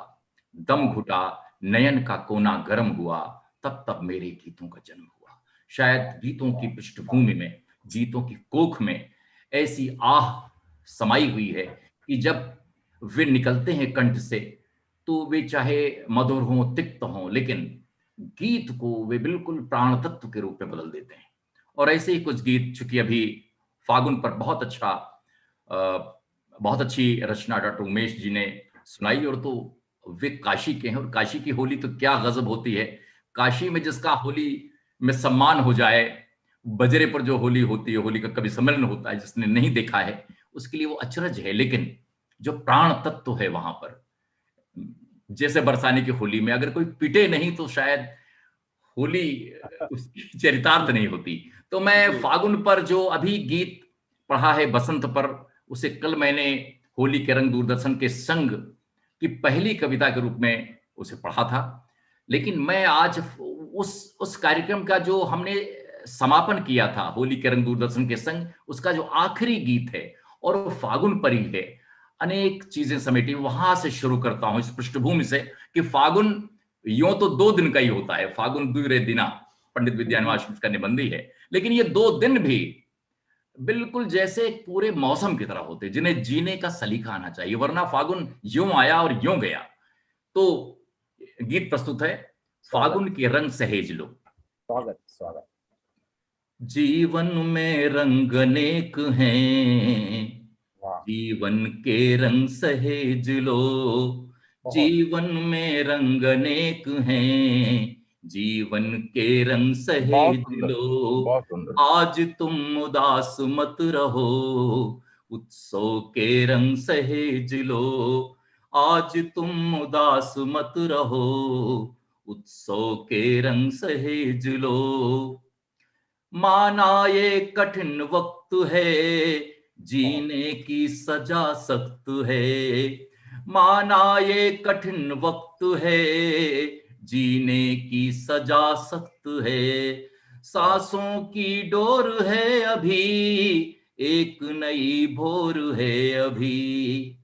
दम घुटा नयन का कोना गर्म हुआ, तब तब मेरे गीतों का जन्म हुआ। शायद गीतों की पृष्ठभूमि में, गीतों की कोख में ऐसी आह समाई हुई है कि जब वे निकलते हैं कंठ से तो वे चाहे मधुर हों, तिक्त हों, लेकिन गीत को वे बिल्कुल प्राण तत्व के रूप में बदल देते हैं। और ऐसे ही कुछ गीत, चूंकि अभी फागुन पर बहुत अच्छा बहुत अच्छी रचना डॉक्टर उमेश जी ने सुनाई। और तो वे काशी के हैं, और काशी की होली तो क्या गजब होती है। काशी में जिसका होली में सम्मान हो जाए, बजरे पर जो होली होती है, होली का कभी सम्मेलन होता है, जिसने नहीं देखा है उसके लिए वो अचरज है। लेकिन जो प्राण तत्व है वहां पर, जैसे बरसाने की होली में अगर कोई पिटे नहीं तो शायद होली उसकी चरितार्थ नहीं होती। तो मैं फागुन पर जो अभी गीत पढ़ा है बसंत पर, उसे कल मैंने होली के रंग दूरदर्शन के संग की पहली कविता के रूप में उसे पढ़ा था। लेकिन मैं आज उस कार्यक्रम का जो हमने समापन किया था होली के रंग दूरदर्शन के संग, उसका जो आखिरी गीत है और वो फागुन पर ही है, अनेक चीजें समेटी, वहां से शुरू करता हूं इस पृष्ठभूमि से कि फागुन यूं तो 2 दिन का ही होता है, फागुन दूरे दिना पंडित विद्यानिवास का निबंधी है, लेकिन ये 2 दिन भी बिल्कुल जैसे पूरे मौसम की तरह होते, जिन्हें जीने का सलीका आना चाहिए, वरना फागुन यूं आया और यूं गया। तो गीत प्रस्तुत है, फागुन के रंग सहेज लो। स्वागत स्वागत। जीवन में रंग अनेक हैं, जीवन के रंग सहेज लो। जीवन में रंग अनेक हैं, जीवन के रंग सहेज लो। आज तुम उदास मत रहो, उत्सव के रंग सहेज लो। आज तुम उदास मत रहो, उत्सव के रंग सहेज लो। माना ये कठिन वक्त है, जीने की सजा सख्त है। माना ये कठिन वक्त है, जीने की सजा सख्त है। सांसों की डोर है अभी, एक नई भोर है अभी।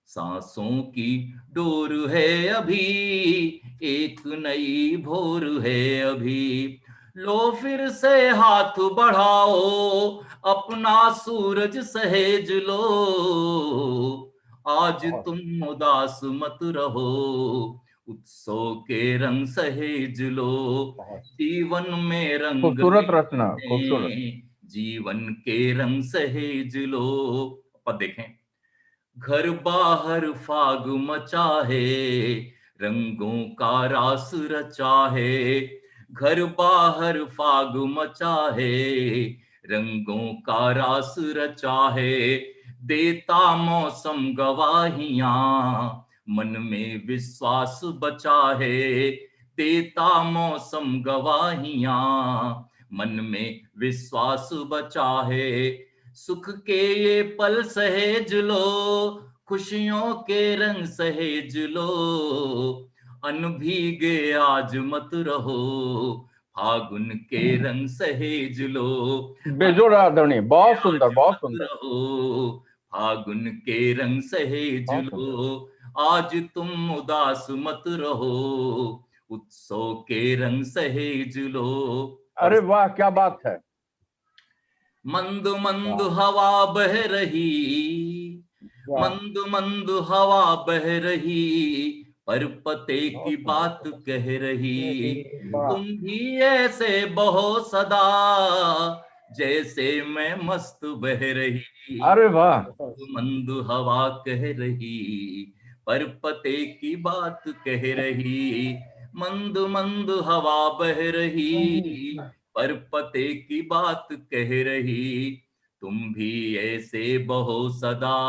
सांसों की डोर है अभी, एक नई भोर है अभी। लो फिर से हाथ बढ़ाओ, अपना सूरज सहेज लो। आज तुम उदास मत रहो, उत्सव के रंग सहेज लो। जीवन में रंग खूबसूरत रचना, खूबसूरत। जीवन के रंग सहेज लो। अब देखें, घर बाहर फाग मचा है, रंगों का रास रचा है। घर बाहर फाग मचा है, रंगों का रास रचा है। देता मौसम गवाहियां, मन में विश्वास बचा है। देता मौसम गवाहियां, मन में विश्वास बचा है। सुख के ये पल सहेज लो, खुशियों के रंग सहेज लो। अनभीगे आज मत रहो, फागुन के रंग सहेज लो। बेजोड़ आदरणीय, बहुत सुंदर, बहुत सुंदर। रहो, फागुन के रंग सहेज लो। आज तुम उदास मत रहो, उत्सव के रंग सहेज लो। अरे वाह, क्या बात है। मंद मंद हवा बह रही, मंद मंद हवा बह रही, पर पते की बात कह रही। तुम भी ऐसे बहो सदा, जैसे मैं मस्त बह रही। अरे वाह। मंद हवा कह रही, पर पते की बात कह रही। मंद मंद हवा बह रही, पर पते की बात कह रही। तुम भी ऐसे बहो सदा,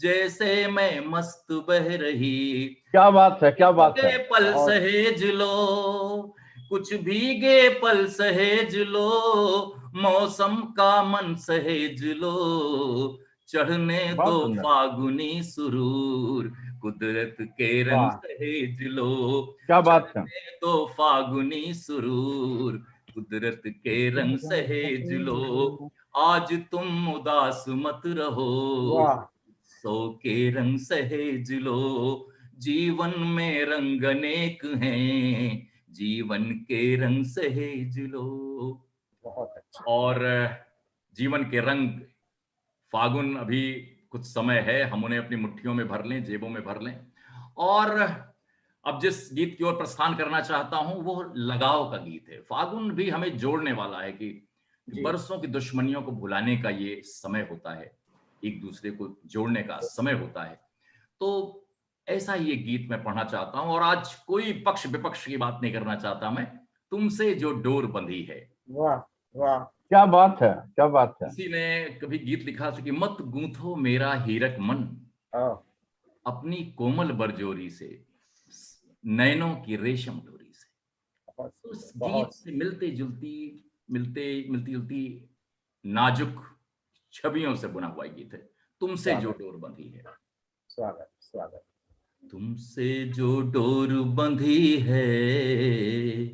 जैसे मैं मस्त बह रही। क्या बात है, क्या बात है। पल सहेज लो, कुछ भीगे पल सहेज लो। मौसम का मन सहेज लो, चढ़ने दो फागुनी सुरूर, कुदरत के रंग सहेज लो। क्या बात है। तो फागुनी सुरूर, कुदरत के रंग सहेज लो। आज तुम उदास मत रहो, सो के रंग सहेज लो। जीवन में रंग अनेक हैं, जीवन के रंग सहेज लो। बहुत अच्छा। और जीवन के रंग, फागुन अभी कुछ समय है, हम उन्हें अपनी मुट्ठियों में भर लें, जेबों में भर लें। और अब जिस गीत की ओर प्रस्थान करना चाहता हूं वो लगाव का गीत है। फागुन भी हमें जोड़ने वाला है कि बरसों की दुश्मनियों को भुलाने का ये समय होता है। एक दूसरे को जोड़ने का समय होता है। तो ऐसा ही एक गीत मैं पढ़ना चाहता हूं, और आज कोई पक्ष विपक्ष की बात नहीं करना चाहता मैं। तुमसे जो डोर बंधी है। वाह वाह, क्या बात है, क्या बात है। किसी ने कभी गीत लिखा था कि मत गूंथो मेरा हीरक मन हाँ, अपनी कोमल बरजोरी से, नैनों की रेशम डोरी से। बहुत तो उस सुंदर, गीत बहुत से मिलती जुलती नाजुक छवियों से बुना हुआ गीत है, तुमसे जो डोर बंधी है। स्वागत स्वागत। तुमसे जो डोर बंधी है,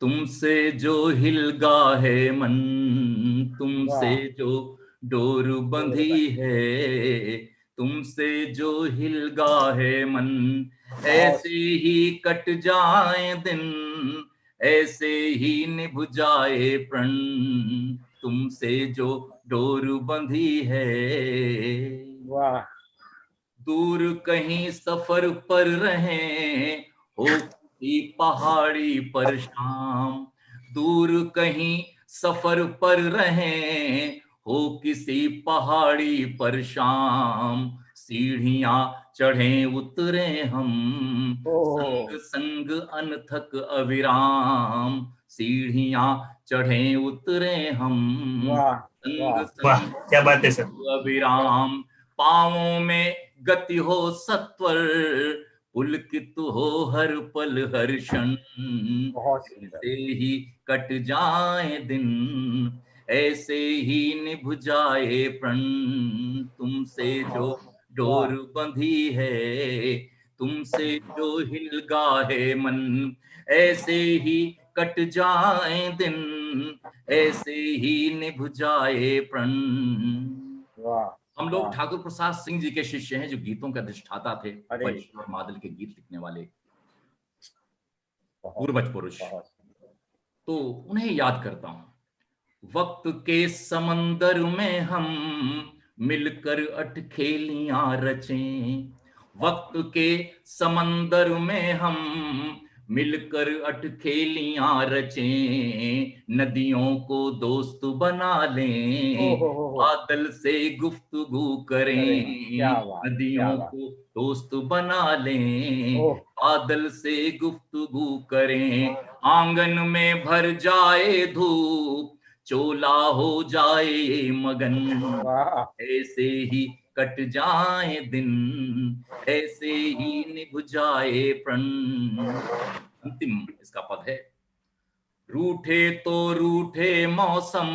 तुमसे जो हिलगा है मन, तुमसे वाह, जो डोर बंधी है, तुमसे जो हिलगा है मन, ऐसे ही कट जाए दिन, ऐसे ही निभ जाए प्रण, तुमसे जो डोर बंधी है। वाह, दूर कहीं सफर पर रहें, हो किसी पहाड़ी पर शाम, दूर कहीं सफर पर रहें, हो किसी पहाड़ी पर शाम, सीढ़ियां चढ़ें उतरे हम, संग ओह, संग अनथक अविराम, सीढ़ियां चढ़ें उतरे हम, वाह संग वाह, वाह, संग क्या बात है सर। अविराम, पांवों में गति हो सत्वर, पुलकित हो हर पल हर क्षण, बहुत सुंदर। ऐसे ही कट जाए दिन, ऐसे ही निभ जाए प्रण, तुमसे जो डोर वाह, बंधी है, तुमसे जो हिलगा है मन, ऐसे ही कट जाए दिन, ऐसे ही निभ जाए प्रण। वाह हम लोग वाह, ठाकुर प्रसाद सिंह जी के शिष्य हैं, जो गीतों के अधिष्ठाता थे, अरे वंश और मादल के गीत लिखने वाले बहुत पूर्वज पुरुष। बहुत तो उन्हें याद करता हूं। वक्त के समंदर में हम मिलकर अटखेलियां रचें, वक्त के समंदर में हम मिलकर अटखेलियां रचें, नदियों को दोस्त बना लें, ओहो, बादल से गुफ्तगू अरे क्या करें, बात, क्या नदियों बात। को दोस्त बना लें, ओह, बादल से गुफ्तगू करें, आंगन में भर जाए धूप, चोला हो जाए मगन, वाह, ऐसे ही कट जाए दिन, ऐसे ही निभ जाए प्रण। अंतिम इसका पद है, रूठे तो रूठे मौसम,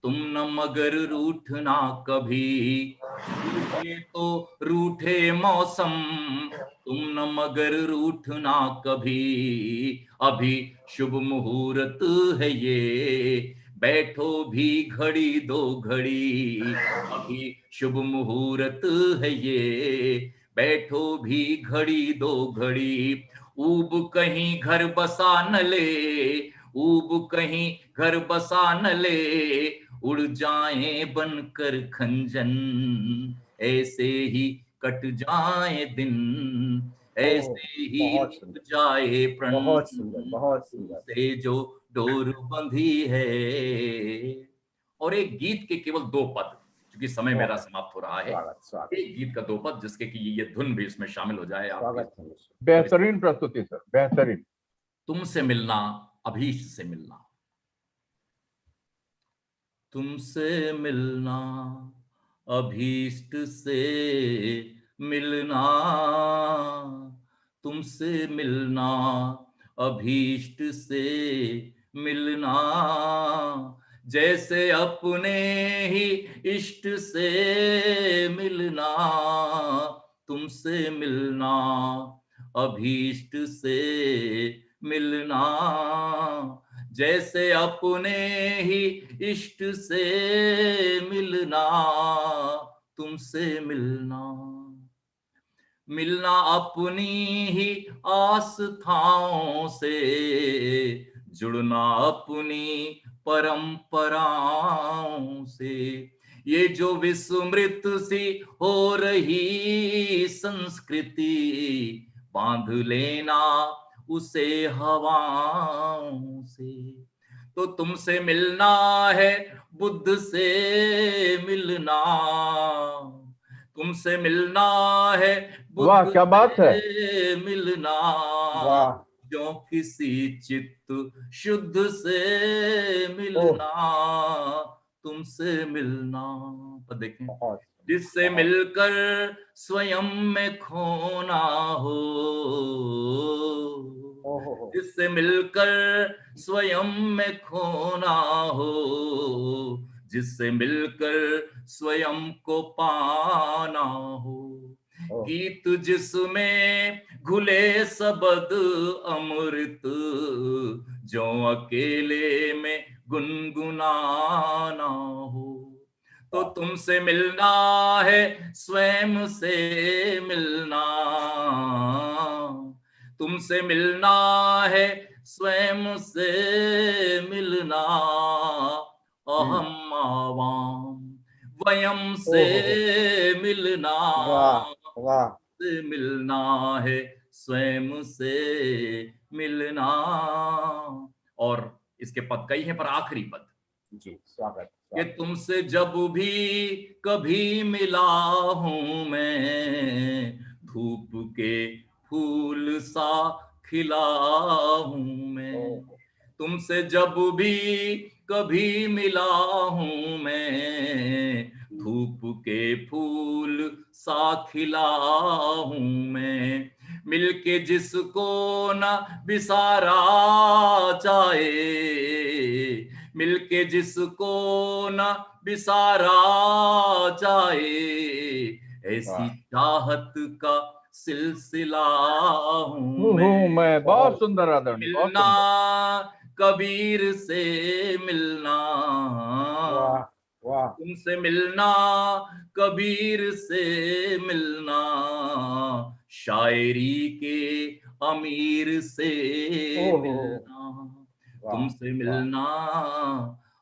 तुम न मगर रूठना कभी, रूठे तो रूठे मौसम, तुम न मगर रूठना कभी, अभी शुभ मुहूर्त है ये, बैठो भी घड़ी दो घड़ी, अभी शुभ मुहूर्त है ये, बैठो भी घड़ी दो घड़ी, ऊब कहीं घर बसा न ले, ऊब कहीं घर बसा न ले, उड़ जाए बनकर खंजन, ऐसे ही कट जाए दिन, ओह, ऐसे ही बहुत निभ सुंदर, जाए प्रण, बहुत सुंदर, बहुत सुंदर। तुमसे जो डोर बंधी है। और एक गीत के केवल 2 पद, क्योंकि समय मेरा स्वागत समाप्त हो रहा है, स्वागत स्वागत एक गीत का 2 पद, जिसके कि ये धुन भी इसमें शामिल हो जाए आपके। स्वागत है। बेहतरीन प्रस्तुति सर, बेहतरीन। तुमसे मिलना अभीष्ट से मिलना, तुमसे मिलना अभीष्ट से मिलना, तुमसे मिलना अभीष्ट से मिलना, जैसे अपने ही इष्ट से मिलना, तुमसे मिलना अभीष्ट से मिलना, जैसे अपने ही इष्ट से मिलना, तुमसे मिलना, मिलना अपनी ही आस्थाओं से, जुड़ना अपनी परंपराओं से, ये जो विस्मृत सी हो रही संस्कृति, बांध लेना उसे हवाओं से, तो तुमसे मिलना है बुद्ध से मिलना, तुमसे मिलना है वाह, बुद्ध क्या बात है। से मिलना, वाह। जो किसी चित्त शुद्ध से मिलना, तुमसे मिलना। पर देखें, बहुत जिससे मिलकर स्वयं में खोना हो, ओहो। जिससे मिलकर स्वयं में खोना हो, जिससे मिलकर स्वयं को पाना हो। ओह। गीत जिसमें घुले शब्द अमृत, जो अकेले में गुनगुनाना हो। तो तुमसे मिलना है स्वयं से मिलना, तुमसे मिलना है स्वयं से मिलना, अहम आवाम वयम से मिलना, वाह वाह। से मिलना है स्वयं से मिलना। और इसके पद कई हैं, पर आखिरी पद जी, स्वागत कि स्वागत। तुमसे जब भी कभी मिला हूं मैं, धूप के फूल सा खिला हूं मैं, तुमसे जब भी कभी मिला हूं मैं, धूप के फूल सा खिला हूं मैं, मिलके जिसको न बिसारा जाए, मिलके जिसको न बिसारा जाए, ऐसी चाहत का सिलसिला हूं मैं बहुत बहुत सुंदर आदरणीय, बहुत मिलना सुंदर। कबीर से मिलना, वाह वाह। तुमसे मिलना कबीर से मिलना, शायरी के अमीर से ओहो। मिलना, वाह तुमसे वाह। मिलना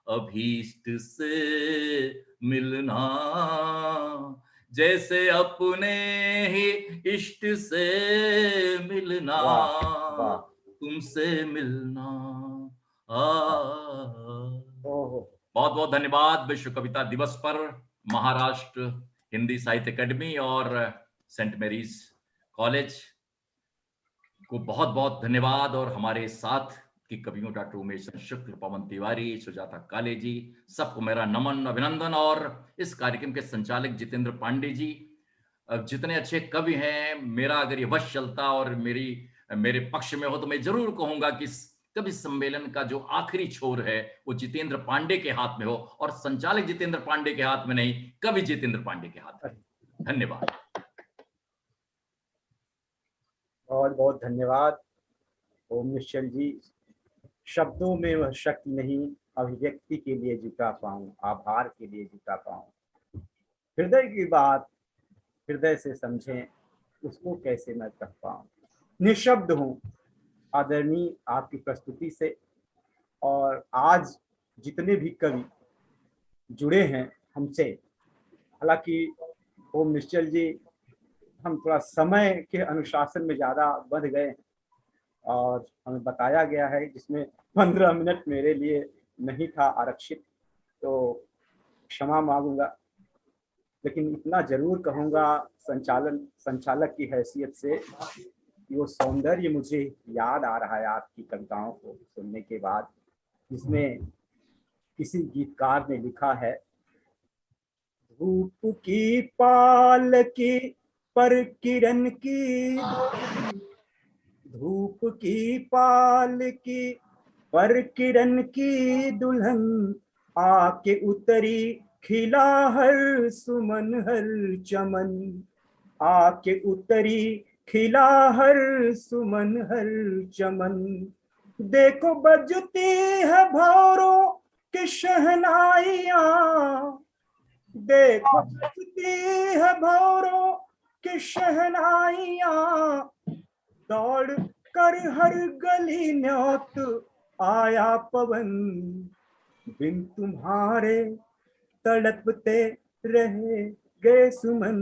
अभीष्ट से मिलना, जैसे अपने ही इष्ट से मिलना, वाह वाह। तुमसे मिलना। ओहो। बहुत बहुत धन्यवाद। विश्व कविता दिवस पर महाराष्ट्र हिंदी साहित्य अकेडमी और सेंट मेरीज कॉलेज को बहुत बहुत धन्यवाद। और हमारे साथ की कवियों डॉक्टर उमेश चंद्र शुक्ल, पवन तिवारी, सुजाता काले जी, सबको मेरा नमन अभिनंदन। और इस कार्यक्रम के संचालक जितेंद्र पांडे जी, जितने अच्छे कवि हैं, मेरा अगर ये वश चलता और मेरे पक्ष में हो तो मैं जरूर कहूंगा कि कवि सम्मेलन का जो आखिरी छोर है वो जितेंद्र पांडे के हाथ में हो, और संचालक जितेंद्र पांडे के हाथ में नहीं, कवि जितेंद्र पांडे के हाथ में। धन्यवाद। बहुत बहुत धन्यवाद ओम निश्चल जी। शब्दों में वह शक्ति नहीं, अभिव्यक्ति के लिए जुटा पाऊं, आभार के लिए जुटा पाऊं। हृदय की बात हृदय से समझें, उसको कैसे मैं कह पाऊं। निशब्द हूं आदरणीय आपकी प्रस्तुति से। और आज जितने भी कवि जुड़े हैं हमसे, हालांकि ओम निश्चल जी हम थोड़ा समय के अनुशासन में ज़्यादा बंध गए और हमें बताया गया है जिसमें 15 मिनट मेरे लिए नहीं था आरक्षित, तो क्षमा मांगूंगा। लेकिन इतना जरूर कहूँगा संचालक की हैसियत से कि वो सौंदर्य मुझे याद आ रहा है आपकी कविताओं को सुनने के बाद, जिसमें किसी गीतकार ने लिखा है, धूप की पाल की पर किरण की, धूप की पाल की पर किरण की दुल्हन, आके उतरी खिला हर सुमन हर चमन, आके उतरी खिला हर सुमन हर चमन। देखो बजती है भौरों की शहनाइयाँ, देखो बजती है भौरों की शहनाइयाँ, दौड़ कर हर गली न्योत आया पवन, बिन तुम्हारे तड़पते रहे गए सुमन,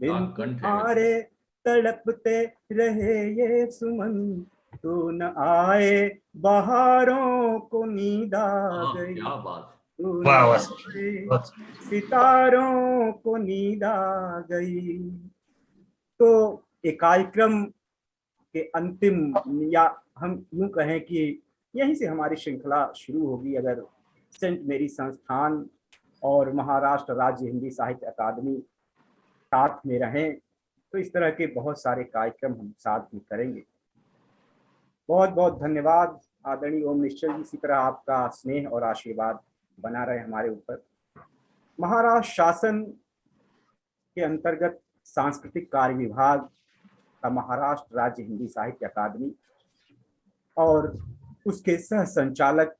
बिन कंठ है। तुम्हारे तड़पते रहे ये सुमन। तू न आए बहारों को नींद आ गई, क्या बात। तू न वाह वाह आए बहुत सितारों को नींद आ गई। तो एक कार्यक्रम के अंतिम, या हम यूं कहें कि यहीं से हमारी श्रृंखला शुरू होगी अगर सेंट मेरी संस्थान और महाराष्ट्र राज्य हिंदी साहित्य अकादमी साथ में रहें, तो इस तरह के बहुत सारे कार्यक्रम हम साथ में करेंगे। बहुत बहुत धन्यवाद आदरणीय ओम निश्चल जी, इसी तरह आपका स्नेह और आशीर्वाद बना रहे हमारे ऊपर। महाराष्ट्र शासन के अंतर्गत सांस्कृतिक कार्य विभाग का महाराष्ट्र राज्य हिंदी साहित्य अकादमी और उसके सह संचालक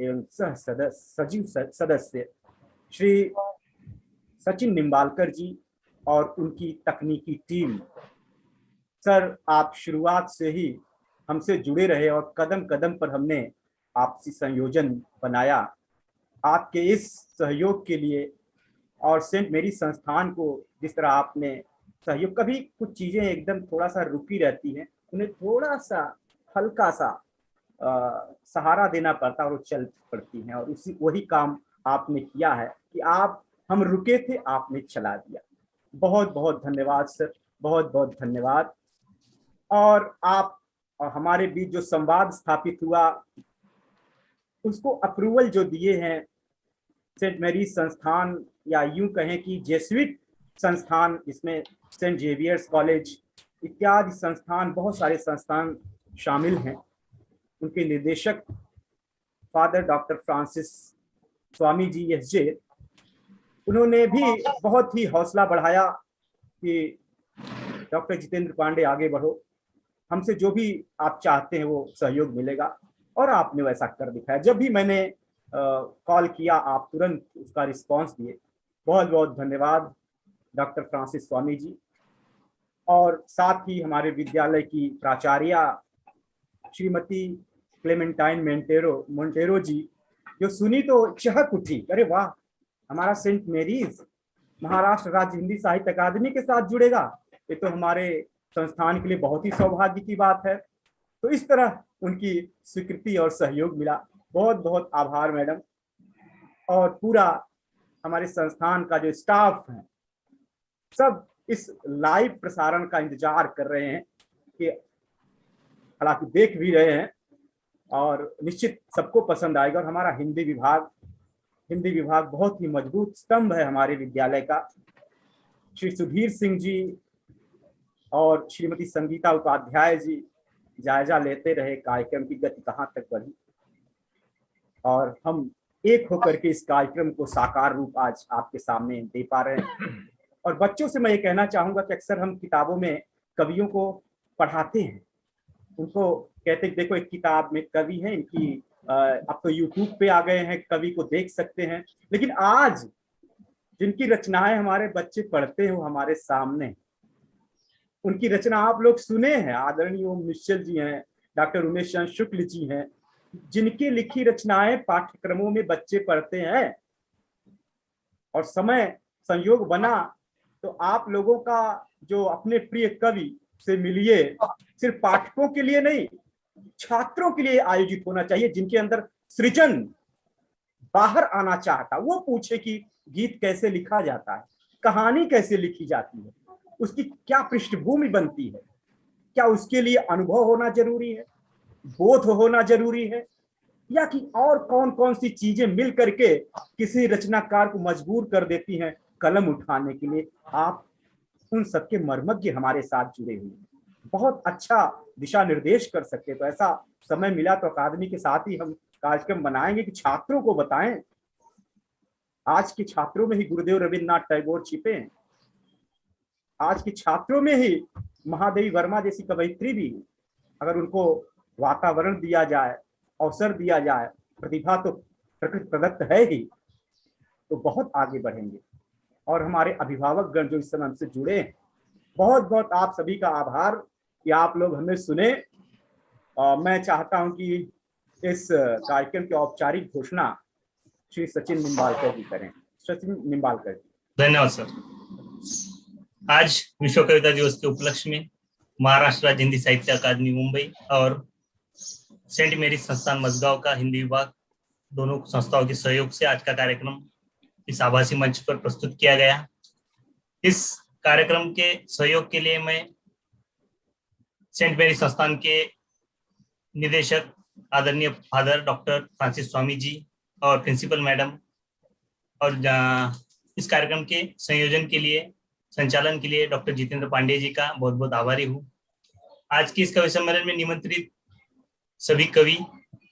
एवं सह सजीव सदस्य श्री सचिन निम्बालकर जी और उनकी तकनीकी टीम। सर, आप शुरुआत से ही हमसे जुड़े रहे और कदम कदम पर हमने आपसी संयोजन बनाया। आपके इस सहयोग के लिए और सेंट मेरी संस्थान को जिस तरह आपने सहयोग, कभी कुछ चीजें एकदम थोड़ा सा रुकी रहती हैं, उन्हें थोड़ा सा हल्का सा सहारा देना पड़ता और वो चल पड़ती हैं, और उसी वही काम आपने किया है कि हम रुके थे, आपने चला दिया। बहुत बहुत धन्यवाद सर, बहुत बहुत धन्यवाद। और आप और हमारे बीच जो संवाद स्थापित हुआ, उसको अप्रूवल जो दिए हैं सेंट मेरी संस्थान, या यूं कहें कि जेसुइट संस्थान, इसमें सेंट जेवियर्स कॉलेज इत्यादि संस्थान, बहुत सारे संस्थान शामिल हैं। उनके निदेशक father doctor Francis Swami ji SJ, उन्होंने भी बहुत ही हौसला बढ़ाया कि डॉक्टर जितेंद्र पांडे आगे बढ़ो, हमसे जो भी आप चाहते हैं वो सहयोग मिलेगा, और आपने वैसा कर दिखाया। जब भी मैंने कॉल किया आप तुरंत उसका रिस्पांस दिए। बहुत बहुत धन्यवाद डॉक्टर फ्रांसिस स्वामी जी। और साथ ही हमारे विद्यालय की प्राचार्या श्रीमती क्लेमेंटाइन मोंटेरो जी, जो सुनी तो चहक उठी, अरे वाह, हमारा सेंट मेरीज महाराष्ट्र राज्य हिंदी साहित्य अकादमी के साथ जुड़ेगा, ये तो हमारे संस्थान के लिए बहुत ही सौभाग्य की बात है। तो इस तरह उनकी स्वीकृति और सहयोग मिला। बहुत बहुत आभार मैडम। और पूरा हमारे संस्थान का जो स्टाफ है, सब इस लाइव प्रसारण का इंतजार कर रहे हैं, कि हालांकि देख भी रहे हैं, और निश्चित सबको पसंद आएगा। और हमारा हिंदी विभाग बहुत ही मजबूत स्तंभ है हमारे विद्यालय का। श्री सुधीर सिंह जी और श्रीमती संगीता उपाध्याय जी जायजा लेते रहे कार्यक्रम की गति कहाँ तक बढ़ी, और हम एक होकर के इस कार्यक्रम को साकार रूप आज आपके सामने दे पा रहे हैं। और बच्चों से मैं ये कहना चाहूंगा कि अक्सर हम किताबों में कवियों को पढ़ाते हैं, उनको कहते हैं देखो एक किताब में कवि है, इनकी अब तो यूट्यूब पे आ गए हैं, कवि को देख सकते हैं, लेकिन आज जिनकी रचनाएं हमारे बच्चे पढ़ते हैं वो हमारे सामने, उनकी रचना आप लोग सुने हैं। आदरणीय ओम निश्चल जी हैं, डॉक्टर उमेश चंद्र शुक्ल जी हैं, जिनकी लिखी रचनाएं पाठ्यक्रमों में बच्चे पढ़ते हैं। और समय संयोग बना तो आप लोगों का जो अपने प्रिय कवि से मिलिए, सिर्फ पाठकों के लिए नहीं, छात्रों के लिए आयोजित होना चाहिए, जिनके अंदर सृजन बाहर आना चाहता, वो पूछे कि गीत कैसे लिखा जाता है, कहानी कैसे लिखी जाती है, उसकी क्या पृष्ठभूमि बनती है, क्या उसके लिए अनुभव होना जरूरी है, बोध होना जरूरी है, या कि और कौन कौन सी चीजें मिल करके किसी रचनाकार को मजबूर कर देती हैं कलम उठाने के लिए। आप उन सबके मर्मज्ञ हमारे साथ जुड़े हुए हैं, बहुत अच्छा दिशा निर्देश कर सकते। तो ऐसा समय मिला तो अकादमी के साथ ही हम कार्यक्रम बनाएंगे कि छात्रों को बताएं। आज के छात्रों में ही गुरुदेव रविन्द्रनाथ टैगोर छिपे हैं, आज के छात्रों में ही महादेवी वर्मा जैसी कवयित्री भी है। अगर उनको वातावरण दिया जाए, अवसर दिया जाए, प्रतिभा तो प्रकृति प्रदत्त है ही, तो बहुत आगे बढ़ेंगे। और हमारे अभिभावक गण जो इस समय हमसे जुड़े हैं, बहुत बहुत आप सभी का आभार कि आप लोग हमें सुने। मैं चाहता हूं कि इस कार्यक्रम की औपचारिक घोषणा श्री सचिन निम्बालकर जी करें। सचिन निम्बालकर जी। धन्यवाद सर। आज विश्व कविता दिवस के उपलक्ष्य में महाराष्ट्र राज्य हिंदी साहित्य अकादमी मुंबई और सेंट मेरीज संस्थान मजगांव का हिंदी विभाग, दोनों संस्थाओं के सहयोग से आज का कार्यक्रम इस आभासी मंच पर प्रस्तुत किया गया। इस कार्यक्रम के सहयोग के लिए मैं सेंट मेरीज संस्थान के निदेशक आदरणीय father doctor Francis Swami ji और प्रिंसिपल मैडम और इस कार्यक्रम के संयोजन के लिए, संचालन के लिए डॉक्टर जितेंद्र पांडे जी का बहुत बहुत आभारी हूँ। आज की इस कवि सम्मेलन में निमंत्रित सभी कवि,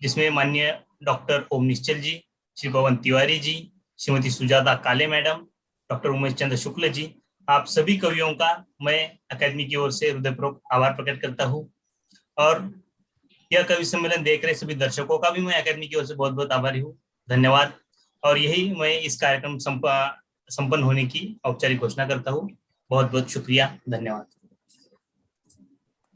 जिसमें माननीय डॉक्टर ओम निश्चल जी, श्री पवन तिवारी जी, श्रीमती सुजाता काले मैडम, डॉक्टर उमेश चंद्र शुक्ल जी, आप सभी कवियों का मैं अकादमी की ओर से हृदयपूर्वक आभार प्रकट करता हूँ। और यह कवि सम्मेलन देख रहे सभी दर्शकों का भी मैं अकादमी की ओर से बहुत बहुत आभारी हूँ। धन्यवाद। और यही मैं इस कार्यक्रम संपन्न होने की औपचारिक घोषणा करता हूँ। बहुत बहुत शुक्रिया, धन्यवाद।